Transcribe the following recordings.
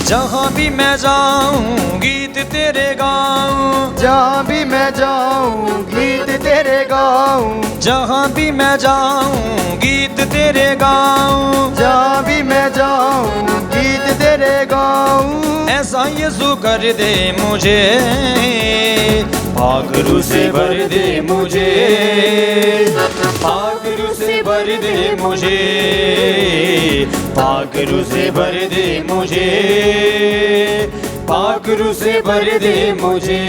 जहाँ भी मैं जाऊँ गीत तेरे गाऊँ, जहाँ भी मैं जाऊँ गीत तेरे गाऊँ, जहाँ भी मैं जाऊँ गीत तेरे गाऊँ, जहाँ भी मैं जाऊँ गीत तेरे गाऊँ। ऐसा यीशु कर दे मुझे, पाखरू से भर दे मुझे, पाखरू से भर दे मुझे, पाखरू से भर दे मुझे, पाखरू से भर दे मुझे।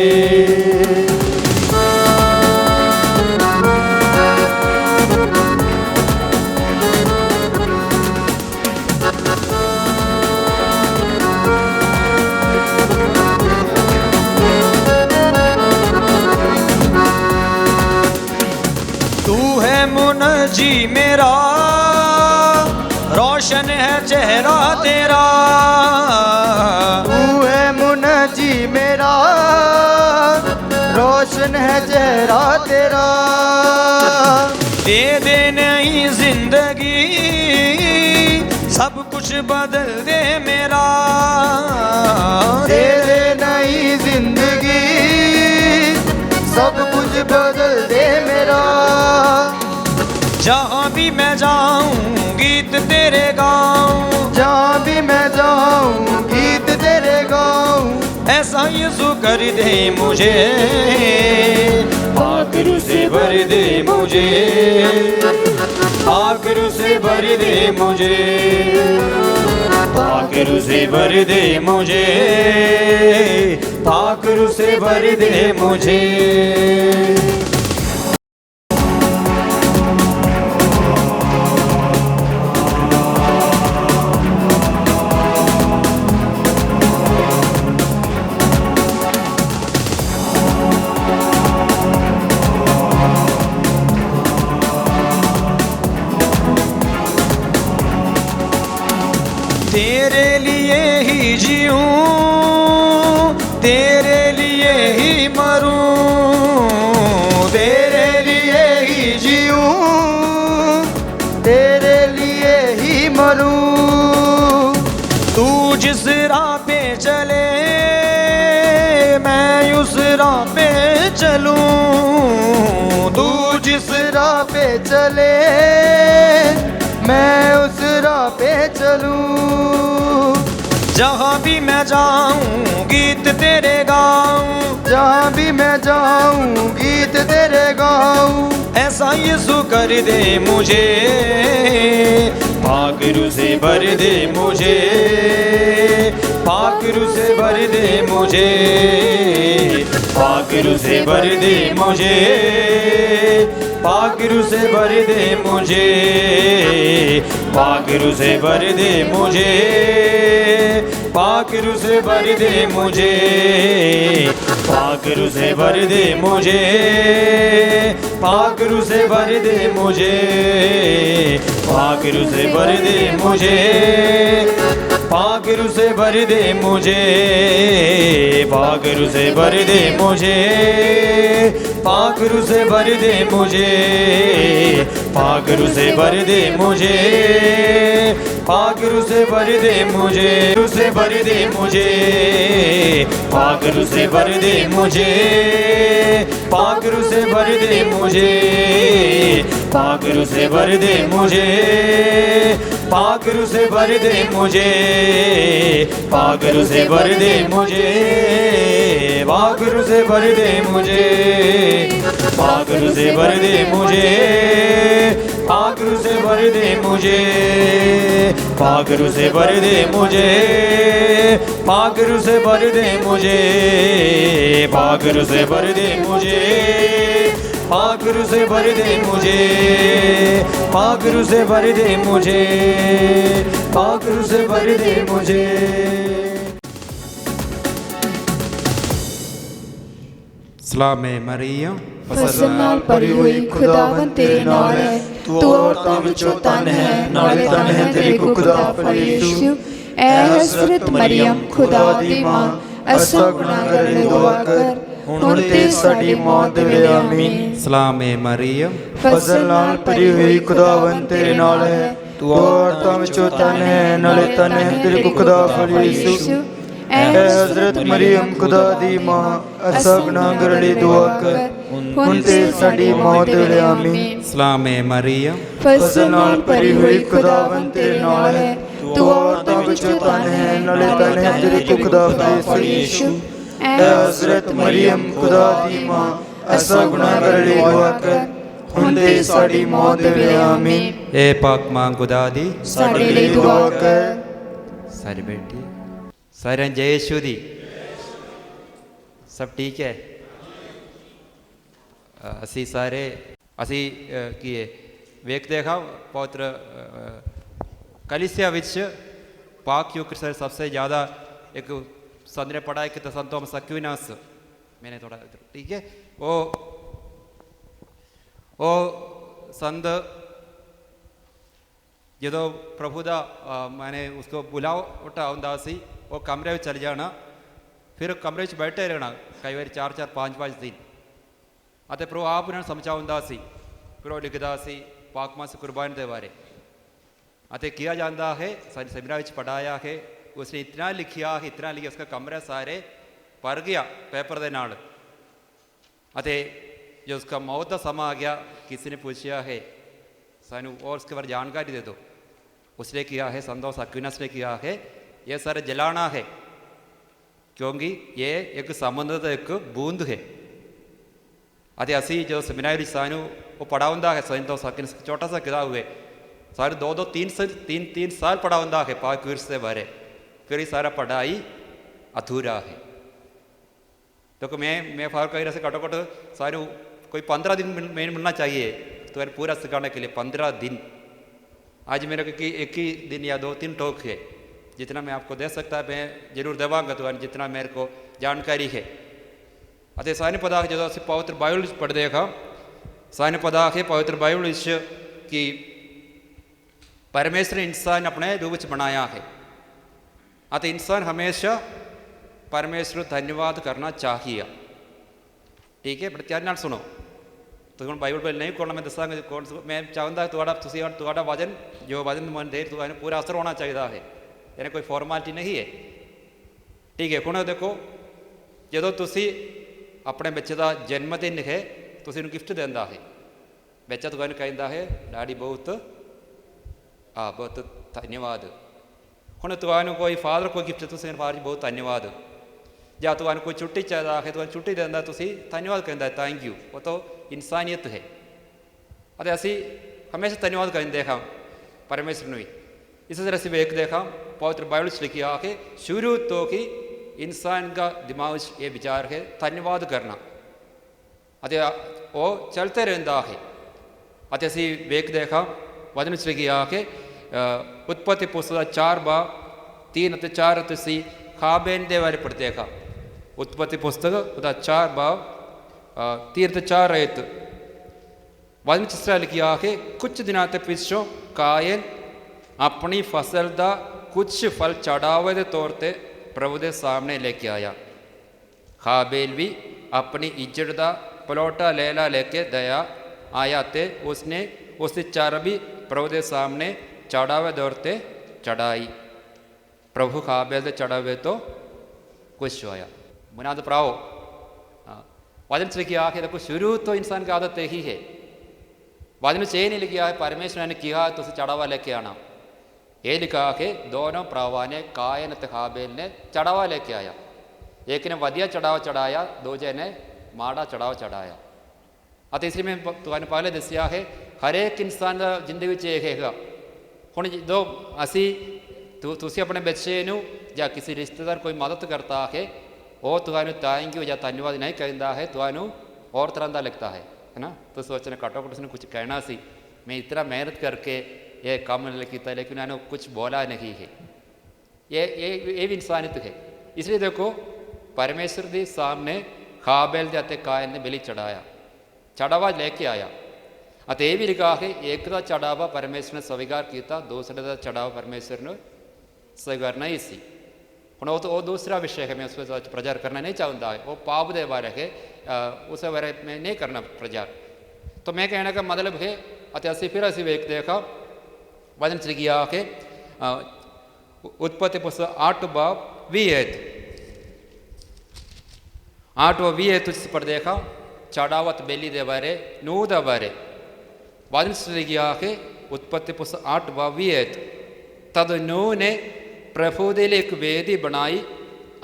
मुनजी मेरा रोशन है चेहरा तेरा, तू है मुनजी मेरा रोशन है चेहरा तेरा। दे दे नई जिंदगी सब कुछ बदल दे मेरा, दे दे नई जिंदगी सब कुछ बदल दे मेरा। जहाँ भी मैं जाऊँ गीत तेरे गाऊँ, जहाँ भी मैं जाऊँ गीत तेरे गाऊँ। ऐसा यीशु कर दे मुझे, पाखरू से भर दे मुझे, पाखरू से भर दे मुझे, पाखरू से भर दे मुझे, पाखरू से भर दे मुझे। तेरे लिए ही जीऊं, तेरे लिए ही मरूं, तेरे लिए ही जीऊं, तेरे लिए ही मरूं। तू जिस राह पे चले मैं उस राह पे चलूं, तू जिस राह पे चले मैं उस राह पे चलूं। जहाँ भी मैं जाऊँ गीत तेरे गाऊँ, जहाँ भी मैं जाऊँ गीत तेरे गाऊँ। ऐसा यीशु कर दे मुझे, पाखरू से भर दे मुझे, पाखरू से भर दे मुझे, पाखरू से भर दे मुझे, पाखरू से भर दे मुझे, पाखरू से भर दे मुझे, पाखरू से भर दे मुझे, पाखरू से भर दे मुझे, पाखरू से भर दे मुझे, पाखरू से भर दे मुझे, पाखरू से भर दे मुझे, पाखरू से भर दे मुझे, पाखरू से भर दे मुझे, पाखरू से भर दे मुझे, पाखरू से भर दे मुझे, से भर दे मुझे, पाखरू से भर दे मुझे, पाखरू से भर दे मुझे, पाखरू से भर दे मुझे, पाखरू से भर दे मुझे, पाखरू से भर दे मुझे, पाखरू से भर दे मुझे, पाखरू से भर दे मुझे, पाखरू से भर दे मुझे, पाखरू से भर दे मुझे, पाखरू से भर दे मुझे, पाखरू से भर दे मुझे, पाखरू से भर दे मुझे, पाखरू से भर दे मुझे, पाखरू से भर दे मुझे। ਸਲਾਮੇ ਮਰੀਮ ਫਸਲ ਨਾਲ ਭਰੀ ਹੋਈ ਖੁਦਾਵੰਦ ਤੇਰੇ ਨਾਲ ਹੈ, ਤੂੰ ਔਰਤਾਂ ਵਿੱਚੋਂ ਧਨ ਹੈ, ਨਾਲੇ ਧਨ ਹੈ ਤੇਰੇ ਕੁੱਖ ਦਾ ਫਲ ਯਿਸੂ। ਐ ਹਜ਼ਰਤ ਮਰੀਮ ਖੁਦਾ ਦੀ ਮਾਂ, ਅਸਾਂ ਗੁਨਾਹਗਾਰਾਂ ਲਈ ਦੁਆ ਕਰ, ਹੁਣ ਤੇ ਸਾਡੀ ਮੌਤ ਵੇਲੇ ਆਮੀਨ। ਸਲਾਮੇ ਮਰੀਮ, ਫਜ਼ਲ ਨਾਲ ਭਰੀ ਹੋਈ ਖੁਦਾਵੰਦ ਤੇਰੇ ਨਾਲ ਹੈ, ਤੂੰ ਔਰਤਾਂ ਵਿੱਚੋਂ ਧਨ ਹੈ, ਨਾਲੇ ਧਨ ਹੈ ਤੇਰੇ ਕੁੱਖ ਦਾ ਫਲ ਯਿਸੂ। ਐ ਹਜ਼ਰਤ ਮਰੀਮ ਖੁਦਾ ਦੀ ਮਾਂ, ਅਸਾਂ ਗੁਨਾਹਗਾਰਾਂ ਲਈ ਦੁਆ ਕਰ, ਹੁਣ ਤੇ ਸਾਡੀ ਮੌਤ ਵੇਲੇ ਆਮੀਨ। ਸਲਾਮੇ ਮਰੀਮ, ਫਜ਼ਲ ਨਾਲ ਭਰੀ ਹੋਈ ਖੁਦਾਵੰਦ ਤੇਰੇ ਨਾਲ ਹੈ, ਤੂੰ ਔਰਤਾਂ ਵਿੱਚੋਂ ਧਨ ਹੈ, ਨਾਲੇ ਧਨ ਹੈ ਤੇਰੇ ਕੁੱਖ ਦਾ ਫਲ ਯਿਸੂ। ਐ ਹਜ਼ਰਤ ਮਰੀਮ ਖੁਦਾ ਦੀ ਮਾਂ, ਅਸਾਂ ਗੁਨਾਹਗਾਰਾਂ ਲਈ ਦੁਆ ਕਰ, ਹੁਣ ਤੇ ਸਾਡੀ ਮੌਤ ਵੇਲੇ ਆਮੀਨ। ਏ ਪਾਕ ਮਾਂ ਖੁਦਾ ਦੀ, ਸਾਡੇ ਲਈ ਦੁਆ ਕਰ। सारी बेटी सारे जय यीशु दी। सब ठीक है। ਅਸੀਂ ਸਾਰੇ ਅਸੀਂ ਕੀ ਹੈ ਵੇਖਦੇ ਹਾਂ ਪਵਿੱਤਰ कलीसिया ਵਿੱਚ पाक युग से सबसे ज़्यादा एक संत ने पढ़ा है कि संत थॉमस एक्विनास, मैंने थोड़ा ठीक है वो संत जो प्रभु का मैंने उसको बुलाओ उठा होंदा सी, वो कमरे में चल जाना, फिर कमरे में बैठे रहना कई बार 4-4 5-5 दिन। अते प्रभु आप उन्होंने समझाउंदा सी, फिर वो लिखदा सी पाक मास कुर्बानी के बारे अते किया जाता है। सारी सेमिनार में पढ़ाया है, उसने इतना लिखिया है, इतना लिखा उसका कमरा सारे भर गया पेपर के नाल। अते जो उसका मौत का समा आ गया, किसी ने पूछा है सानू और उसके बारे जानकारी दे दो। उसने किया है संत थॉमस एक्विनास ने किया है, ये सारे जलाना है क्योंकि ये एक समुद्र का एक बूंद है। अते असी जो सेमिनारी सानू वो पढ़ा होंदा है संत थॉमस एक्विनास छोटा सा किताब है, सारे 2-3 साल पढ़ा होंदा है पाक विरसे के बारे, फिर ये सारा पढ़ाई अधूरा है। तो मैं फार कह रहा से घटो सारे कोई 15 दिन में मिलना चाहिए तो पूरा सिखाने के लिए 15 दिन। आज मेरे को एक ही दिन या 2-3 टॉक है, जितना मैं आपको दे सकता मैं जरूर देवांगा तो जितना मेरे को जानकारी है। अते सारे पता जो असं पवित्र बाइबल पढ़ते हैं, सारे पता है पवित्र बाइबल कि परमेश्वर ने इंसान अपने रूप में बनाया है। अतः इंसान हमेशा परमेश्वर धन्यवाद करना चाहिए। ठीक है, बड़े ध्यान नाल सुनो। तो हम बाइबल पर नहीं खोलना, मैं दसांगा कौन मैं चाहता थोड़ा वजन जो वजन मन दे तो पूरा असर होना चाहिए है, यानी कोई फॉर्मैलिटी नहीं है। ठीक है, हुण देखो जो तुसी अपने बच्चे का जन्मदिन है तुसी उन्हें गिफ्ट देंदा है, बच्चा तो कहता है डैडी बहुत बहुत धन्यवाद। हुण तुहानूं कोई फादर कोई गिफ्ट तुसी फादर जी बहुत धन्यवाद, या तुहानूं कोई छुट्टी चाहिए है तुहानूं छुट्टी देंदा तुसी धन्यवाद कहता है थैंक यू, वो तो इंसानियत है। अते असी हमेशा धन्यवाद कहते हैं परमेश्वर ने भी। इसी तरह से वेखते हैं पवित्र बाइबल लिखा है शुरू तो ही इंसान का दिमाग ये विचार है धन्यवाद करना, अते वो चलते रहता है। अते असी वेखते हैं वचन लिखा है उत्पत्ति पुस्तक 4:3-4 हाबेल के बारे पढ़ते हैं। उत्पत्ति पुस्तक 4:3-4 वचन चित्रा लिखा है कुछ दिनों के पिछों कायन अपनी फसल का कुछ फल चढ़ावे के तौर पर प्रभु के सामने लेके आया। हाबेल भी अपनी इज्जत का पलौटा लेला लेके दया आया तो उसने उसकी चर्बी प्रभु के सामने चढ़ावे दौर पर चढ़ाई। प्रभु हाबेल के चढ़ावे तो खुश होया। मुनाद प्राओ वचन से लिखा है देखो शुरू तो इंसान की आदत यही है, वचन से नहीं लिखा है परमेश्वर ने किया तो उसे चढ़ावा लेके आना। ये लिखा है दोनों प्रावा ने कायन ते हाबेल ने चढ़ावा लेके आया, एक ने वधिया चढ़ावा चढ़ाया, दूजे ने माड़ा चढ़ावा चढ़ाया। अत इसलिए मैं तुहानूं पहले दसिया है हरेक इंसान का जिंदगी च है। हुण जो असी तुसी अपने बच्चे नूं या किसी रिश्तेदार कोई मदद करता है वो तुहानूं थैंक यू या धन्यवाद नहीं कहता है, तुहानूं और तरह का लगता है ना। तो सोचने घटो घट उसने कुछ कहना सी, मैं इतना मेहनत करके ये काम किया लेकिन उन्होंने कुछ बोला नहीं है। ये भी इंसानियत है। इसलिए देखो परमेश्वर के सामने हाबेल जाते कायन ने बलि चढ़ाया, चढ़ावा लेके आया। अत यह भी लिखा है एक का चढ़ावा परमेश्वर ने स्वीकार किया, दूसरे का चढ़ावा परमेश्वर ने स्वीकार नहीं सी। ਹੁਣ ਉਹ ਦੂਸਰਾ ਵਿਸ਼ੇ ਹੈ, ਮੈਂ ਉਸ ਵਿੱਚ ਪ੍ਰਚਾਰ ਕਰਨਾ ਨਹੀਂ ਚਾਹੁੰਦਾ ਹੈ, ਉਹ ਪਾਪ ਦੇ ਬਾਰੇ ਹੈ, ਉਸ ਬਾਰੇ ਮੈਂ ਨਹੀਂ ਕਰਨਾ ਪ੍ਰਚਾਰ। ਤਾਂ ਮੈਂ ਕਹਿਣਾ ਦਾ ਮਤਲਬ ਹੈ, ਅਤੇ ਅਸੀਂ ਵੇਖਦੇ ਹਾਂ ਵਚਨ ਚ ਲਿਖਿਆ ਹੈ ਉਤਪਤੀ ਪੁਸਤਕ 8:20 8:20 ਤੁਸੀਂ ਪੜ੍ਹਦੇ ਹਾਂ ਚੜਾਵਤ ਬੇਲੀ ਦੇ ਬਾਰੇ, ਨੂਹ ਦੇ ਬਾਰੇ। ਵਚਨ ਚ ਲਿਖਿਆ ਹੈ ਉਤਪਤੀ ਪੁਸਤਕ 8:20 ਤਦ ਨੂਹ ਨੇ ਪ੍ਰਭੂ ਦੇ ਲਈ ਇੱਕ ਵੇਦੀ ਬਣਾਈ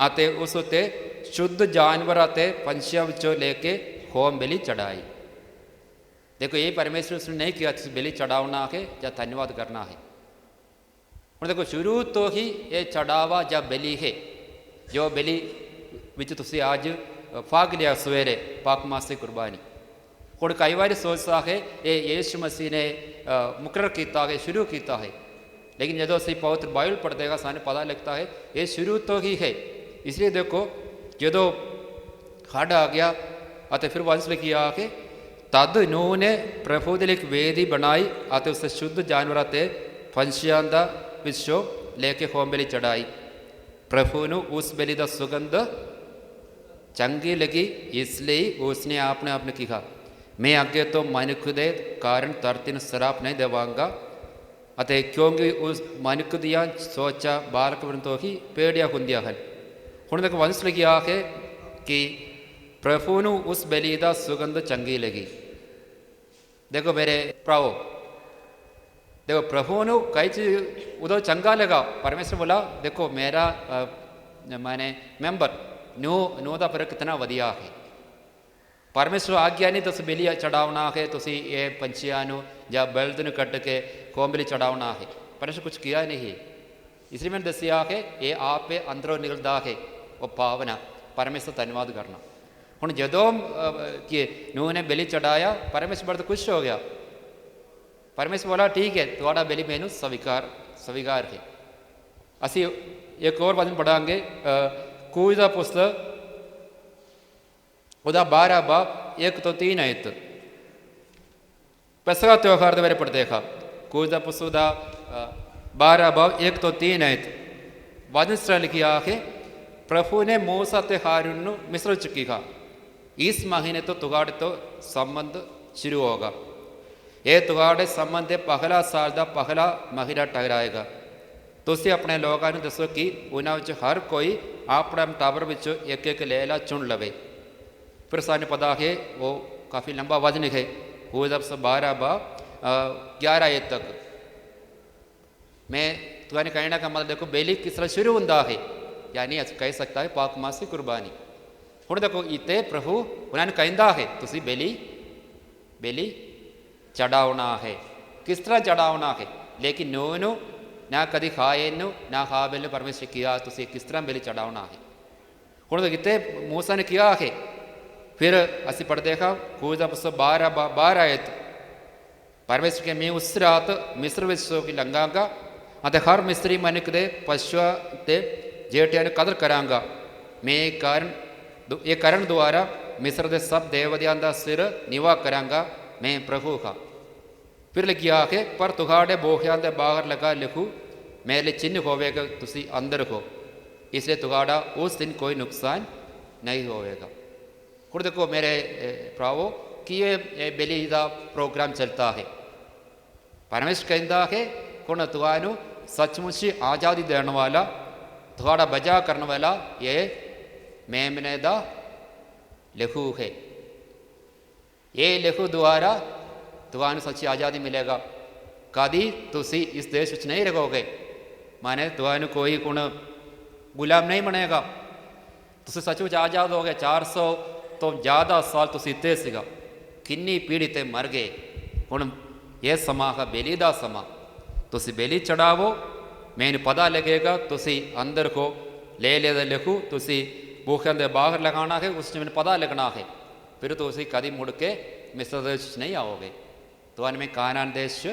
ਅਤੇ ਉਸ ਉੱਤੇ ਸ਼ੁੱਧ ਜਾਨਵਰ ਅਤੇ ਪੰਛੀਆਂ ਵਿੱਚੋਂ ਲੈ ਕੇ ਹੋਮ ਬਲੀ ਚੜਾਈ। देखो ये परमेश्वर उसने नहीं किया बलि चढ़ावना है या धन्यवाद करना है। और देखो शुरू तो ही ये चढ़ावा या बलि है, जो बलि विच तुसी आज फाग लिया सवेरे पाक मासी कुर्बानी। और कई बार सोचता है ये यीशु मसीह ने मुकर्रर किया है, शुरू किया है, लेकिन जो असी पवित्र बाइबल पढ़ते हैं सानू पता लगता है ये शुरू तो ही है। इसलिए देखो जो हड़ आ गया और फिर वंश किया कि तद नूह ने प्रभु ਦੇ ਲਈ ਇੱਕ ਵੇਦੀ ਬਣਾਈ ਅਤੇ ਉਸ ਸ਼ੁੱਧ ਜਾਨਵਰਾਂ ਤੇ ਪੰਛੀਆਂ ਦਾ ਵਿੱਚੋਂ ਲੈ ਕੇ ਹੋਮ ਬਲੀ ਚੜਾਈ। ਪ੍ਰਭੂ ਨੂੰ ਉਸ ਬਲੀ ਦਾ ਸੁਗੰਧ ਚੰਗੀ ਲੱਗੀ, ਇਸ ਲਈ ਉਸਨੇ ਆਪਣੇ ਆਪ ਨੂੰ ਕਿਹਾ ਮੈਂ ਅੱਗੇ ਤੋਂ ਮਨੁੱਖ ਦੇ ਕਾਰਨ ਧਰਤੀ ਨੂੰ ਸਰਾਪ ਨਹੀਂ ਦੇਵਾਂਗਾ। ਅਤੇ ਕਿਉਂਕਿ ਉਸ ਮਨੁੱਖ ਦੀਆਂ ਸੋਚਾਂ ਬਾਲਕਪਨ ਤੋਂ ਹੀ ਪੇੜੀਆਂ ਹੁੰਦੀਆਂ ਹਨ। ਹੁਣ ਤੱਕ ਵੰਸ਼ ਲਿਖਿਆ ਹੈ ਕਿ प्रभु ਨੂੰ उस बलि का सुगंध चंगी लगी। देखो मेरे भराओ, देखो प्रभु ਨੂੰ कई चीज उदो चंगा लगा। परमेश्वर बोला देखो मेरा मैंने मैंबर नूह ਦਾ ਫਿਰ कितना ਵਧੀਆ है। परमेश्वर आज्ञा नहीं तुम बलि चढ़ावना है, तुम ये पंछियों ਨੂੰ ਜਾਂ ਬਲਦ ਨੂੰ ਕੱਟ ਕੇ ਹੋਮ बलि चढ़ावना है। परमेश्वर कुछ किया नहीं है। इसलिए मैंने दसिया है ये आप अंदरों निकलता है वो पावना। परमेश्वर धन्यवाद करना। ਹੁਣ ਜਦੋਂ कि नूह ने बलि चढ़ाया परमेश्वर बड़ा खुश हो गया। परमेश्वर बोला ठीक है तुम्हारा बलि मैनू स्वीकार है। असी एक और वचन पढ़ांगे कूज का पुस्तक ਉਹਦਾ 12 ਬਾਬ 1-3 ਆਇਤ। ਪੈਸਾ ਤਿਉਹਾਰ ਦੇ ਬਾਰੇ ਪੜ੍ਹਦੇ ਹਾਂ। ਕੂਜ ਦਾ ਪੁਸਤਕ ਦਾ 12 ਬਾਬ 1-3 ਆਇਤ। ਵਚਨ ਇਸ ਤਰ੍ਹਾਂ ਲਿਖਿਆ ਹੈ ਪ੍ਰਭੂ ਨੇ ਮੂਸਾ ਅਤੇ ਹਾरून ਨੂੰ ਮਿਸਰ ਵਿੱਚ ਕਿਹਾ इस महीने तो तुहाड़े तो संबंध शुरू होगा। ये तुहाड़े संबंध के पहला साल का पहला महीना ठहराएगा। तुसी अपने लोगों को दसो कि उन्होंने हर कोई अपने टाबर विचों एक लेला चुन लवे। फिर सानू पता है वो काफ़ी लंबा वजन है। वो जब 12-11 तक मैं तुम्हें कहने का मतलब देखो बलि किस तरह शुरू होता है, यानी कह सकता है पाक मासी कुर्बानी। ਹੁਣ ਦੇਖੋ ਇੱਥੇ ਪ੍ਰਭੂ ਉਹਨਾਂ ਨੂੰ ਕਹਿੰਦਾ ਹੈ ਤੁਸੀਂ ਬਲੀ ਚੜਾਉਣਾ ਹੈ। ਕਿਸ ਤਰ੍ਹਾਂ ਚੜਾਉਣਾ ਹੈ? ਲੇਕਿਨ ਨੂਹ ਨੂੰ ਨਾ ਕਦੀ ਕਾਇਨ ਨੂੰ ਨਾ ਹਾਬਿਲ ਨੂੰ ਪਰਮੇਸ਼ਰ ਕਿਹਾ ਤੁਸੀਂ ਕਿਸ ਤਰ੍ਹਾਂ ਬਲੀ ਚੜਾਉਣਾ ਹੈ। ਹੁਣ ਇੱਥੇ ਮੂਸਾ ਨੇ ਕਿਹਾ ਹੈ। ਫਿਰ ਅਸੀਂ ਪੜ੍ਹਦੇ ਹਾਂ ਕੂਜ ਦਾ ਪੁਸਤਕ 12 ਆਇਤ। ਪਰਮੇਸ਼ਰ ਕੇ ਮੈਂ ਉਸ ਰਾਤ ਮਿਸਰ ਵਿੱਚ ਸੋ ਕੇ ਲੰਘਾਂਗਾ ਅਤੇ ਹਰ ਮਿਸਰੀ ਮਨੁੱਖ ਦੇ ਪਸ਼ੂਆਂ ਤੇ ਜੇਠਿਆਂ ਨੂੰ ਕਦਰ ਕਰਾਂਗਾ। ਮੈਂ ਇਹ ਕਰਨ ਦੁਆਰਾ ਮਿਸਰ ਦੇ ਸਭ ਦੇਵਤਿਆਂ ਦਾ ਸਿਰ ਨੀਵਾ ਕਰਾਂਗਾ। ਮੈਂ ਪ੍ਰਭੂ ਹਾਂ। ਫਿਰ ਲਿਖਿਆ ਹੈ ਪਰ ਤੁਹਾਡੇ ਬੋਹਿਆਂ ਦੇ ਬਾਹਰ ਲਗਾ ਲਿਖੂ ਮੇਰੇ ਲਈ ਚਿੰਨ੍ਹ ਹੋਵੇਗਾ ਤੁਸੀਂ ਅੰਦਰ ਹੋ, ਇਸ ਲਈ ਤੁਹਾਡਾ ਉਸ ਦਿਨ ਕੋਈ ਨੁਕਸਾਨ ਨਹੀਂ ਹੋਵੇਗਾ। ਹੁਣ ਦੇਖੋ ਮੇਰੇ ਭਰਾਵੋ ਕਿ ਇਹ ਬਲੀ ਦਾ ਪ੍ਰੋਗਰਾਮ ਚੱਲਦਾ ਹੈ। ਪਰਮੇਸ਼ਰ ਕਹਿੰਦਾ ਹੈ ਹੁਣ ਤੁਹਾਨੂੰ ਸੱਚਮੁੱਚ ਆਜ਼ਾਦੀ ਦੇਣ ਵਾਲਾ ਤੁਹਾਡਾ ਬਚਾਅ ਕਰਨ ਵਾਲਾ ਇਹ मेमने दा लहू है। ये लहू द्वारा तुम्हें सच्ची आज़ादी मिलेगा। कभी तुसी इस देश में नहीं रहोगे, माने तुम्हें कोई गुण गुलाम नहीं बनेगा। तुसी सचमुच आज़ाद हो गए। 400 तो ज़्यादा साल तुसी इतने सीगा किन्नी पीढ़ी ते मर गए। हुण ये समा है बेली दा समा। तुसी बेली चढ़ावो, मैनू पता लगेगा तुसी अंदर को ले लहू तुसी भूखियां दे बाहर लगाना है, उसने मैंने पता लगना है। फिर तो उसी कदी मुड़ के मिस्र देश नहीं आओगे। तो मैं कानान देश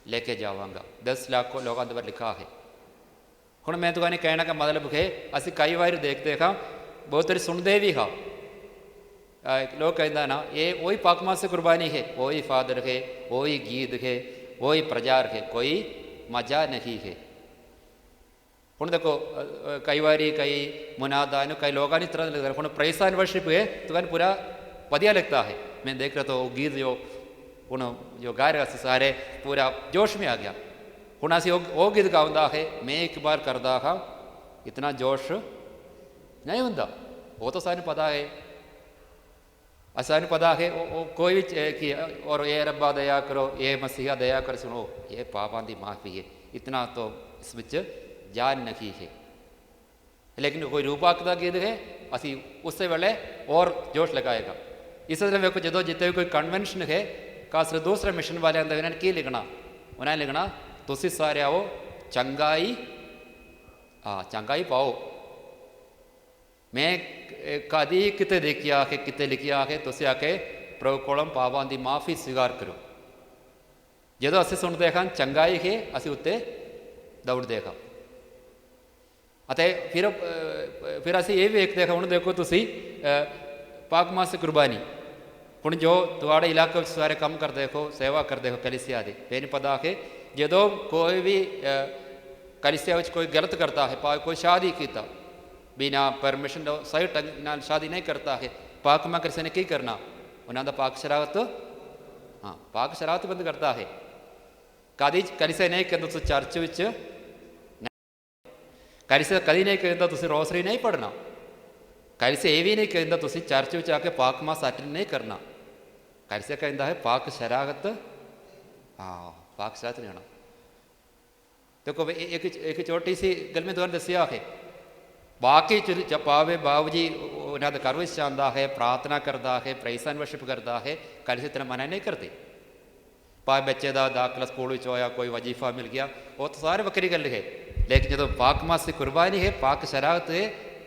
लेके जावांगा। 10 लाख को लोगों पर लिखा है। हुण मैं तुम्हें कहने का मतलब है असी कई बार देखते हाँ बहुत सारी सुनते भी हाँ लोग कहते ना ये वही पाकमा से कुर्बानी है, वही फादर है, वही गीत है, वही प्रचार है, कोई मजा नहीं है। ਹੁਣ ਦੇਖੋ ਕਈ ਵਾਰੀ ਕਈ ਮੁਨਾਦਾ ਇਹਨੂੰ ਕਈ ਲੋਕਾਂ ਨੂੰ ਇਸ ਤਰ੍ਹਾਂ ਲੱਗਦਾ ਹੁਣ ਪ੍रेज एंड वर्शिप है तो कहने पूरा बढ़िया लगता है। मैं देख रहा तो गीत जो गा रहा से सारे पूरा जोश में आ गया। ਹੁਣ ਅਸੀਂ ਉਹ ਗੀਤ ਗਾਉਂਦਾ ਹੈ मैं एक बार करदा ਹਾਂ इतना जोश नहीं ਹੁੰਦਾ। वो तो सानू पता है सानू पता है कोई भी कि और ये रब्बा दया करो ये मसीहा दया कर सुनो ये पापां दी माफ़ी है इतना तो इस विच जान नहीं है। लेकिन कोई रूपाक का गीत है असी उस वेले और जोश लगाएगा। इस तरह वेखो जो जिते भी कोई कन्वेंशन है खास दूसरे मिशन वाले उन्होंने की लिखना उन्हें लिखना तुसी सारे आओ चंगाई चंगाई पाओ। मैं कदी किते देखिया है किते लिखिया है तुसी आके प्रभु कोलों पापां दी माफ़ी स्वीकार करो। जो असी सुनते हैं चंगाई है असी उत्ते दौड़ते हैं। ਅਤੇ ਫਿਰ ਅਸੀਂ ਇਹ ਵੇਖਦੇ ਹਾਂ ਹੁਣ ਦੇਖੋ ਤੁਸੀਂ ਪਾਕ ਮਾਸ ਕੁਰਬਾਨੀ ਹੁਣ ਜੋ ਤੁਹਾਡੇ ਇਲਾਕੇ ਵਿੱਚ ਸਾਰੇ ਕੰਮ ਕਰਦੇ ਹੋ ਸੇਵਾ ਕਰਦੇ ਹੋ ਕਲੀਸਿਆ ਦੀ ਮੈਨੂੰ ਪਤਾ ਹੈ ਜਦੋਂ ਕੋਈ ਵੀ ਕਲੀਸਿਆ ਵਿੱਚ ਕੋਈ ਗਲਤ ਕਰਦਾ ਹੈ ਕੋਈ ਸ਼ਾਦੀ ਕੀਤਾ ਬਿਨਾ ਪਰਮਿਸ਼ਨ ਤੋਂ ਸਹੀ ਢੰਗ ਨਾਲ ਸ਼ਾਦੀ ਨਹੀਂ ਕਰਦਾ ਹੈ ਪਾਕ ਮਾ ਕਲੀਸਿਆ ਨੇ ਕੀ ਕਰਨਾ ਉਹਨਾਂ ਦਾ ਪਾਕ ਸ਼ਰਾਬਤ ਪਾਕ ਸ਼ਰਾਬਤ ਬੰਦ ਕਰਦਾ ਹੈ। ਕਦੀ ਕਲੀਸਿਆ ਨਹੀਂ ਕਹਿੰਦਾ ਤੁਸੀਂ ਚਰਚ ਵਿੱਚ कलिसिया कभी नहीं कहता तुम रोसरी नहीं पढ़ना। कलिसिया ये भी नहीं कहता तुम चर्च में आके पाक मास अटेंड नहीं करना। कलिसिया कहता है पाक शरागत पाक शरागत नहीं होना। देखो एक छोटी सी गल में तुमने दसिया है बाकी पावे बाबू जी उन्हें घर में आता है प्रार्थना करता है प्रेज एंड वर्शिप करता है कलिसिया इतना मना नहीं करते। भावे बच्चे का दाखला स्कूल होया कोई वजीफा मिल गया वो तो सारे वक्री गल है। लेकिन जो पाक मास की कुर्बानी है पाक शराबत है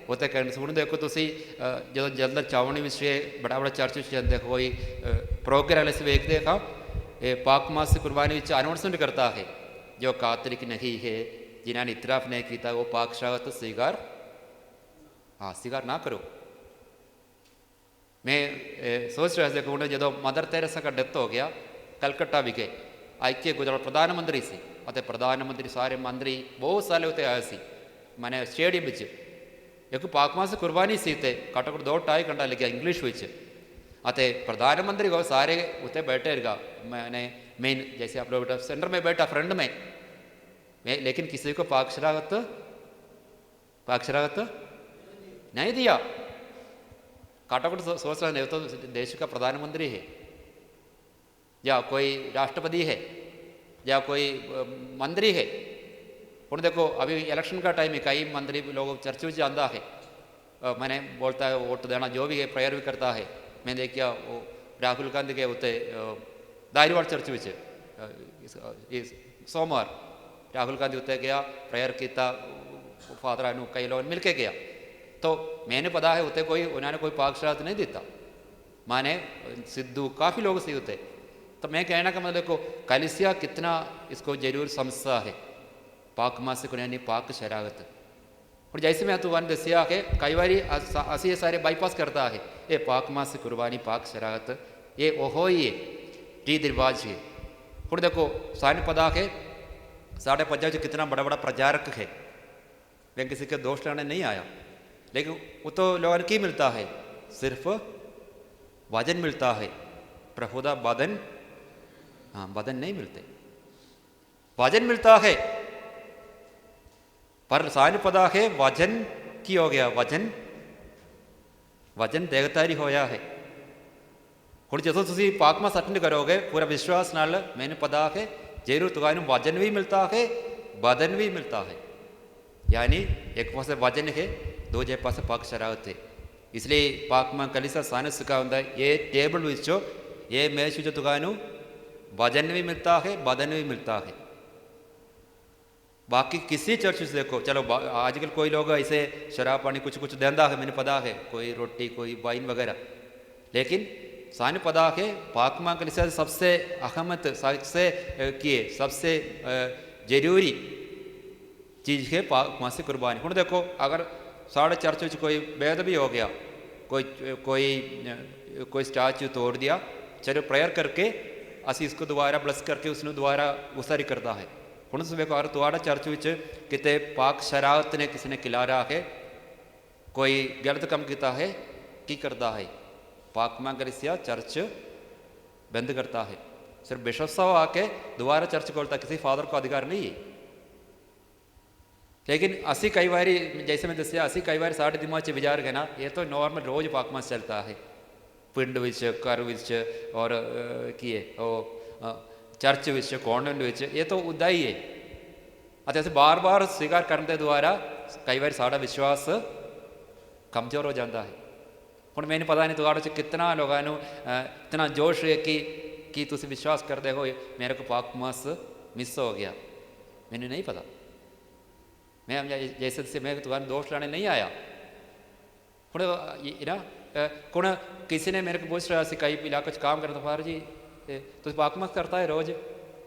वो तो कहने सुन देखो तुसी जो जल्द चावनी में बड़ा बड़ा चर्च जाते कोई प्रोग्राम से वेखते हाँ ये पाक मास की कुर्बानी अनाउंसमेंट करता है जो कातलिक नहीं है जिन्होंने इतराफ नहीं किया वो पाक शराबत स्वीकार ना करो। मैं सोच रहा था कि जो मदर तेरेसा का डेथ हो गया कलकत्ता विखे ऐक्य गुजरात प्रधानमंत्री से प्रधानमंत्री सारे मंत्री बहुत सारे उत्ते आए सी मैंने स्टेडियम एक पाक मास कुर्बानी सी थे घट्टो घट्ट 2-2.5 घंटा लगे इंग्लिश विच प्रधानमंत्री को सारे उत्ते बैठे रहा। मैंने मेन जैसे आप लोग सेंटर में बैठा फ्रंट में लेकिन किसी को पाक शराबत नहीं दिया। घट्टो घट्ट सोच रहे तो देश का प्रधानमंत्री है या कोई राष्ट्रपति है या कोई मंत्री है। और देखो अभी इलेक्शन का टाइम है कई मंत्री लोग चर्च में आता है मैंने बोलता है वोट देना जो भी है प्रेयर भी करता है। मैं देखिया वो राहुल गांधी के उत्ते दारीवाड़ चर्च में सोमवार राहुल गांधी उत्ते गया प्रेयर किया फादर कई लोग मिल के गया तो मैंने पता है उत्ते कोई उन्होंने कोई पाक शराबत नहीं देता माने सिद्धू काफ़ी लोग से होते। तो मैं कहना का मतलब देखो कलिसिया कितना इसको जरूर समझता है पाक मास को नहीं पाक शराबत। और जैसे मैं तुमने दसिया है कई बार असी ये सारे बाईपास करता है ये पाक मास कुर्बानी पाक शराबत ये ओहो ही है रीत रिवाज है। और देखो सारे पता है साढ़े पंजाब कितना बड़ा बड़ा प्रचारक है मैं किसी के दोस्त लाने नहीं आया लेकिन वो तो लोगों की मिलता है सिर्फ वजन मिलता है प्रभुदा बदन नहीं मिलते वजन मिलता है पर सानू पता है वजन की हो गया वजन देवतारी होया है। हुण जो तुसी पाक मास अटेंड करोगे पूरा विश्वास नाल मैंने पता है जरूर तुहानू वजन भी मिलता है बदन भी मिलता है। यानी एक पासे वजन है दूजे पासे पाक शराबत है। इसलिए पाक मां कलिसा सानू सिखा हुंदा ये टेबल विचो ये मैच विचो तुहानू वजन भी मिलता है बदन भी मिलता है। बाकी किसी चर्च से देखो चलो आजकल कोई लोग ऐसे शराब पानी कुछ कुछ देंदा है मैंने पता है कोई रोटी कोई वाइन वगैरह लेकिन सानू पता है पाक मां कलिसिया सबसे अहमत सबसे किए सबसे जरूरी चीज़ है पाक मां से कुर्बानी। हुण देखो अगर साढ़े चर्च में कोई वेद भी हो गया कोई स्टैचू तोड़ दिया चलो प्रेयर करके असी इसको दोबारा ब्लस करके उसने दोबारा उसारी करता है ਹੁਣ ਤੁਸੀਂ ਵੇਖੋ, ਅਗਰ ਤੁਹਾਡਾ ਚਰਚ ਵਿੱਚ ਕਿਤੇ ਪਾਕ ਸ਼ਰਾਰਤ ਨੇ ਕਿਸੇ ਨੇ ਖਿਲਾਰਾ ਹੈ, ਕੋਈ ਗਲਤ ਕੰਮ ਕੀਤਾ ਹੈ, ਕੀ ਕਰਦਾ ਹੈ? पाक में अगर इसया चर्च बंद करता है। सिर्फ बिशप साहब आके दोबारा चर्च खोलता, किसी फादर को अधिकार नहीं है। लेकिन असी कई बार, जैसे मैं दसिया, असी कई बार साढ़े दिमाग से विचार गए ना, ये तो नॉर्मल रोज़ पाक मास चलता है पिंड विच, घर विच और की है चर्च विच, कॉन्वेंट विच, ये तो उदा ही है। अते अस बार बार स्वीकार करने द्वारा कई बार साड़ा विश्वास कमज़ोर हो जाता है। हुण मैंने पता नहीं तुहाड़े च कितना लोगों को इतना जोश है कि तुसी विश्वास करते हो मेरे को पाक मास मिस हो गया, मैंने नहीं पता। मैं जैसे मैं तुम्हारे दोष लाने नहीं आया। हुण ना हुण किसी ने मेरे को पूछ रहा, कई इलाके काम करता, फार जी तो पाक मास करता है रोज़?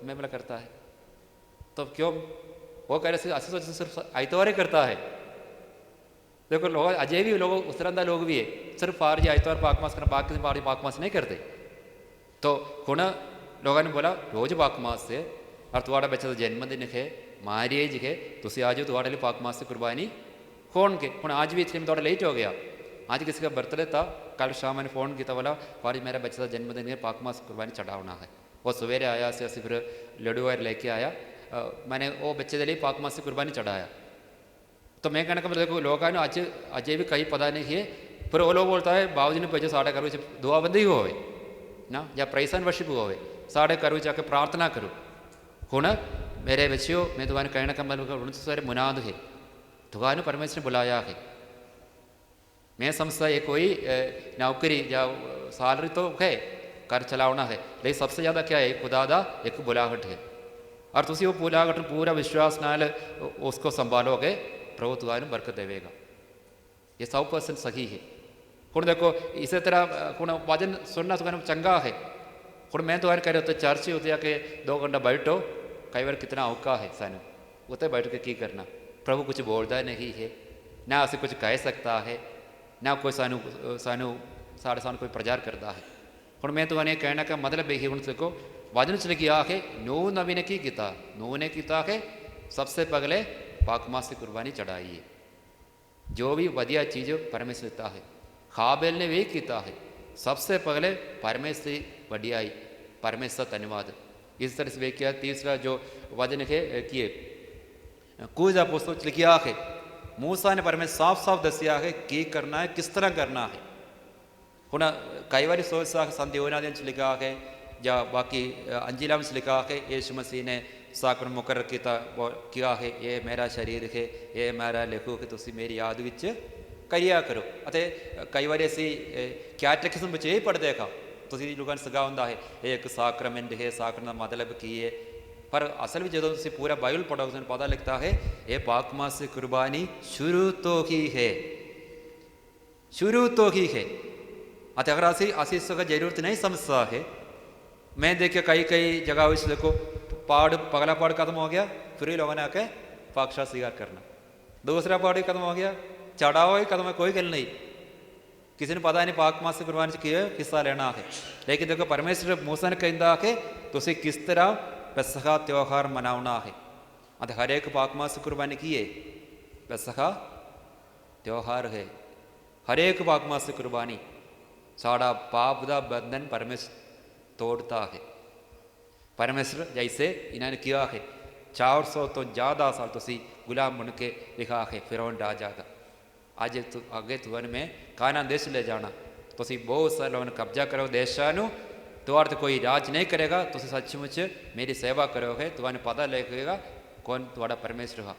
मैं बोला करता है। तो क्यों? वो कह रहे असि सोच सिर्फ आइतवार ही करता है। देखो लोग अजय भी लोग उस तरह लोग भी है, सिर्फ फार जी आइतवार पाक मास करना, बाकी फार जी पाक मास नहीं करते। तो हुण लोगों ने बोला रोज़ पाक मास है और तुम्हारा बच्चे का जन्मदिन है, मैरिज है, तुम आज तुम्हारे लिए पाक मास से कुर्बानी कौन के। हुण आज भी इसलिए थोड़ा लेट हो गया, आज किसी का बर्थडे था, कल शाम मैंने फ़ोन किया, बोला फार जी मेरा बच्चे का जन्मदिन है, पाक मास कुर्बानी चढ़ाना है। वो सवेरे आया से फिर लड्डू वायर लेके आया, मैंने वो बच्चे के लिए पाक मास से कुर्बानी चढ़ाया। तो मैं कहने का मतलब देखो लोगों ने अजय भी कहीं पता नहीं है, फिर वो लोग बोलता है बाबू जी ने भेजो साढ़े घर दुआबंदी हो ना, या प्राइस एंड वर्शिप हो साढ़े घर जाके प्रार्थना करो। हुण मेरे बच्चों, मैं तुम्हारे कहने का मतलब सारे मुनाद है, तुम्हारे परमेश्वर ने बुलाया है। मैं समझता ये कोई नौकरी या सैलरी तो है, कर चलाना है, लेकिन सबसे ज़्यादा क्या है, खुदा दा एक बुलाहट है। और तुम वो बुलाहट पूरा विश्वास नाल उसको संभालोगे, प्रभु तुम्हारे बरकत देवेगा। ये 100% सही है। हुण देखो इसी तरह हुण वचन सुनना तुम्हारे चंगा है। हुण मैं तुम्हारे कह रहा तो चर्च उत्ते आके 2 घंटा बैठो, कई बार कितना औखा है सानू उत्ते बैठ के की करना। प्रभु कुछ बोलता नहीं है, ना असी कुछ कह सकता है, ना कोई सानू साढ़े सामने कोई प्रचार करता है। हुण मैं तुम्हारे कहने का मतलब यही, हुण देखो वचन च लिखा है, नूह नबी ने की किया, नूह ने किया है सबसे पहले पाक मास की कुर्बानी चढ़ाई है। जो भी वधिया चीज़ परमेश्वर देता है, हाबेल ने भी किया है, सबसे पहले परमेश्वर वडियाई, परमेश्वर धन्यवाद। इस तरह से वे किया। तीसरा जो वचन है किए कूजा पुस्तक लिखा है, मूसा ने परमेश्वर साफ साफ दसिया है कि करना है, किस तरह करना है। हुण कई बार सोचता है संध्योनादिन लिखा है या बाकी अंजिला में लिखा है, यीशु मसीह ने साकर मुकर किया है, ये मेरा शरीर है, ये मेरा लहू है, तुसी मेरी याद विच करिया करो। अते कई बार असी कैटकिज्म विच यही पढ़ देखा, तुसी लोगों ने सगा हुंदा है एक साक्रमेंट है, साकर का मतलब की है। पर असल में जो तुसी पूरा बाइबल पढ़ोगे तो पता लगता है ये पाक मास से कुर्बानी शुरू तो ही है, शुरू तो ही है। अते अगर असी इसका जरूरत नहीं समझता है। मैं देखिए कई जगह देखो पगला पहाड़ खत्म हो गया, फिर ही लोगों ने आके पाकशाह स्वीकार करना, दूसरा पहाड़ ही खत्म हो गया, चढ़ावा ही खत्म है, कोई गल नहीं, किसी ने पता नहीं पाक मास से कुर्बानी किए हिस्सा लेना है। लेकिन देखो परमेश्वर मूसा ने कहता है तुसी किस तरह पेसखा त्यौहार मनाना है। अत हर एक पाक मास से कुर्बानी किए पेसखा त्यौहार है, हर एक पाक मास से कुर्बानी साड़ा पाप का बंधन परमेश्वर तोड़ता है। परमेश्वर जैसे इन्होंने किया है 400 तो ज़्यादा साल तुसी गुलाम बन के लिखा है फिरौन राजा का। आज आगे तुम में काना देश ले जाना, तुसी बहुत सारे लोगों ने कब्जा करो देशानू, तुम्हारे कोई राज नहीं करेगा, तुसी सचमुच मेरी सेवा करोगे, तुम्हें पता लगेगा कौन तुम्हारा परमेश्वर है।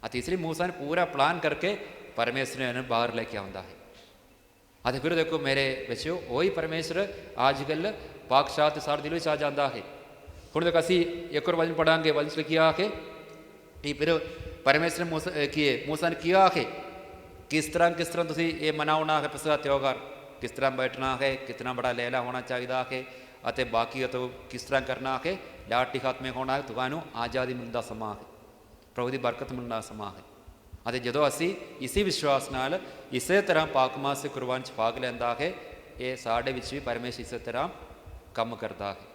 तीसरी मूसा ने पूरा प्लान करके परमेश्वर ने बाहर लेके आता है। अत फिर देखो मेरे बच्चों वही परमेश्वर आजकल पाकशाह सारे दिलों आ जाता है। हुण देखो असी एक और वचन पढ़ांगे, वचन लिखा है कि फिर परमेश्वर मूसा ने किया है किस तरह तुसी ये मनाना है पेसखा त्यौहार, किस तरह बैठना है, कितना बड़ा लैला होना चाहिए है, अते बाकी तो किस तरह करना है, लाठी हाथ में होना है, तुहानू आज़ादी मिलता समा है, प्रभु की बरकत मिलना समा है। अते जो असी इसी विश्वास नाल इसे तरह पाक मास से कुर्बानी भाग लेंदा है, ये साढ़े विच भी परमेश्वर इस तरह काम करता है।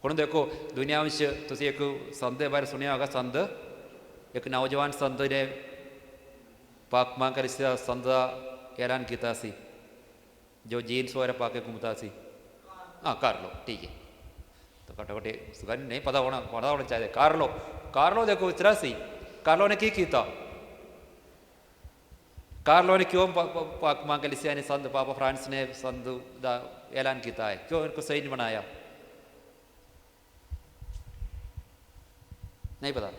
ਹੁਣ ਦੇਖੋ ਦੁਨੀਆ ਵਿੱਚ ਤੁਸੀਂ ਇੱਕ ਸੰਤ ਦੇ ਬਾਰੇ ਸੁਣਿਆ ਹੋਗਾ। ਸੰਤ ਇੱਕ ਨੌਜਵਾਨ ਸੰਤ ਨੇ ਪਾਕ ਮਾਂ ਕਰ ਸੰਤ ਦਾ ਐਲਾਨ ਕੀਤਾ ਸੀ, ਜੋ ਜੀਨਸ ਵਗੈरह ਪਾ ਕੇ ਘੁੰਮਦਾ ਸੀ। हाँ कर लो ठीक है, तो घट्टो घट्ट उसका नहीं पता होना चाहिए। कर लो देखो इस तरह सी कार्लो ने की किया। कार्लो ने क्यों पाक मां कलीसिया ने संत पापा फ्रांसिस ने संत का ऐलान किया है, क्यों इनको सही नहीं बनाया? नहीं पता,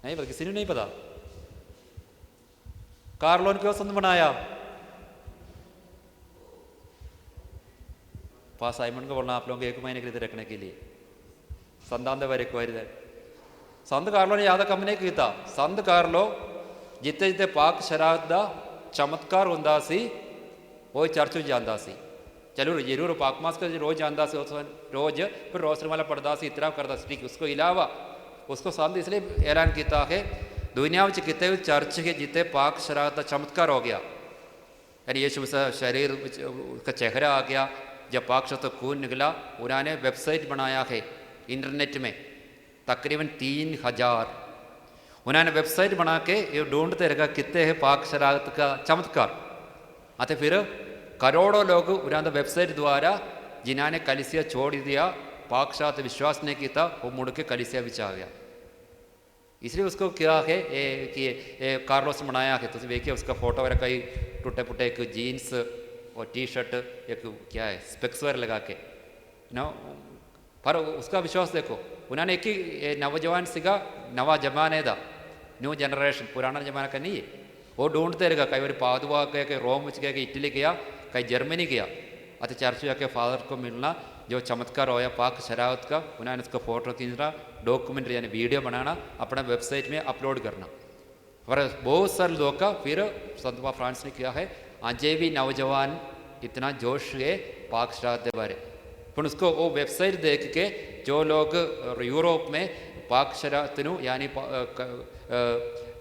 नहीं पता, किसी ने नहीं पता। कार्लो ने क्यों संत बनाया? पास साइमन को बोलना आप लोगों को 1 महीने के लिए रखने के लिए संतान वरे संत कार्लो ने याद कम नहीं किया। संत कार्लो जिते जिते पाक शराब का चमत्कार होंदा सी वो चर्च जाता सी। चलो जरूर पाक मास का रोज़ जाता सी, रोज़ फिर रोज़माला पढ़ता सी, इतना करता सी। ठीक, उसको अलावा उसको संत इसलिए ऐलान किया है दुनिया में कितने भी चर्च के जिते पाक शराब का चमत्कार हो गया, यानी यीशु शरीर का चेहरा आ गया, जब पाक शब्द खून निकला, उन्होंने वेबसाइट बनाया है इंटरनेट में तकरीबन 3000। उन्होंने वेबसाइट बना के ये ढूंढते रहेगा कितने है पाक शराब का चमत्कार। अतः फिर करोड़ों लोग उन्होंने वेबसाइट द्वारा जिन्होंने कलिसिया छोड़ दिया, पाक शराब विश्वास नहीं किया, वो मुड़ के कलिसिया बिच आ गया। इसलिए उसको क्या है कि कार्लोस बनाया है, तो देखिए उसका फोटो वगैरह कई टूटे फुटे एक जीन्स और टी शर्ट एक क्या है स्पेक्स वगैरह लगा के नो, पर उसका विश्वास देखो। उन्होंने एक ही नौजवान सिगा, नवा जमाने का न्यू जनरेशन, पुराना जमाना का नहीं है। वो ढूंढते रहेगा, कई बार पादुआ गया, कहीं रोम में गया, कहीं इटली गया, कहीं जर्मनी गया, अतः चर्च जाके फादर को मिलना जो चमत्कार होया पाक शरावत का, उन्होंने उसका फोटो खींचना, डॉक्यूमेंट्री यानी वीडियो बनाना, अपना वेबसाइट में अपलोड करना। और बहुत सारे लोग का फिर संत पापा फ्रांसिस ने किया है, अजय भी नौजवान इतना जोश है पाक शराब के बारे। फिर उसको वो वेबसाइट देख के जो लोग यूरोप में पाक शराब यानी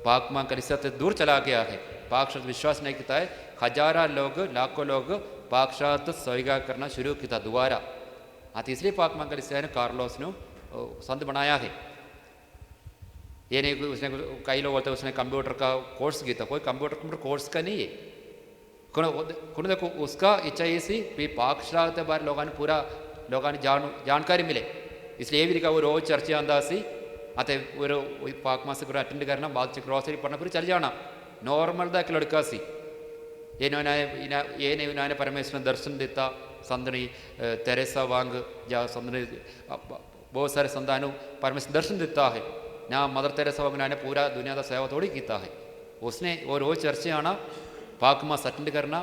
पाक मां कलिसिया से दूर चला गया है, पाक शराब विश्वास नहीं किया है, हजारा लोग लाखों लोग पाक शराब स्वीकार करना शुरू किया दोबारा। अत इसलिए पाक मां कलिसिया ने कार्लोस ने संत बनाया है। ये नहीं उसने, कई लोग बोलते उसने कंप्यूटर का कोर्स किया, कोई कंप्यूटर कोर्स का नहीं है। देखो उसका इच्छा ये सी भी पाक शराब के बारे लोगों ने पूरा लोगों ने जानकारी मिले, इसलिए भी वो रोज़ चर्च आता सी, अतः वो पाक मास को अटेंड करना, बाद च ग्रोसरी पढ़ना, फिर चल जाना। नॉर्मल का एक लड़का सी, ये नहीं उन्होंने परमेश्वर ने दर्शन दिता, संतनी तेरेसा वांग या संतनी बहुत सारे संतानों परमेश्वर दर्शन दिता है ना। मदर तेरेसा वांग ने पूरा दुनिया का सेवा थोड़ी किया है, उसने वो रोज़ चर्चे आना, पाक मास अटेंड करना,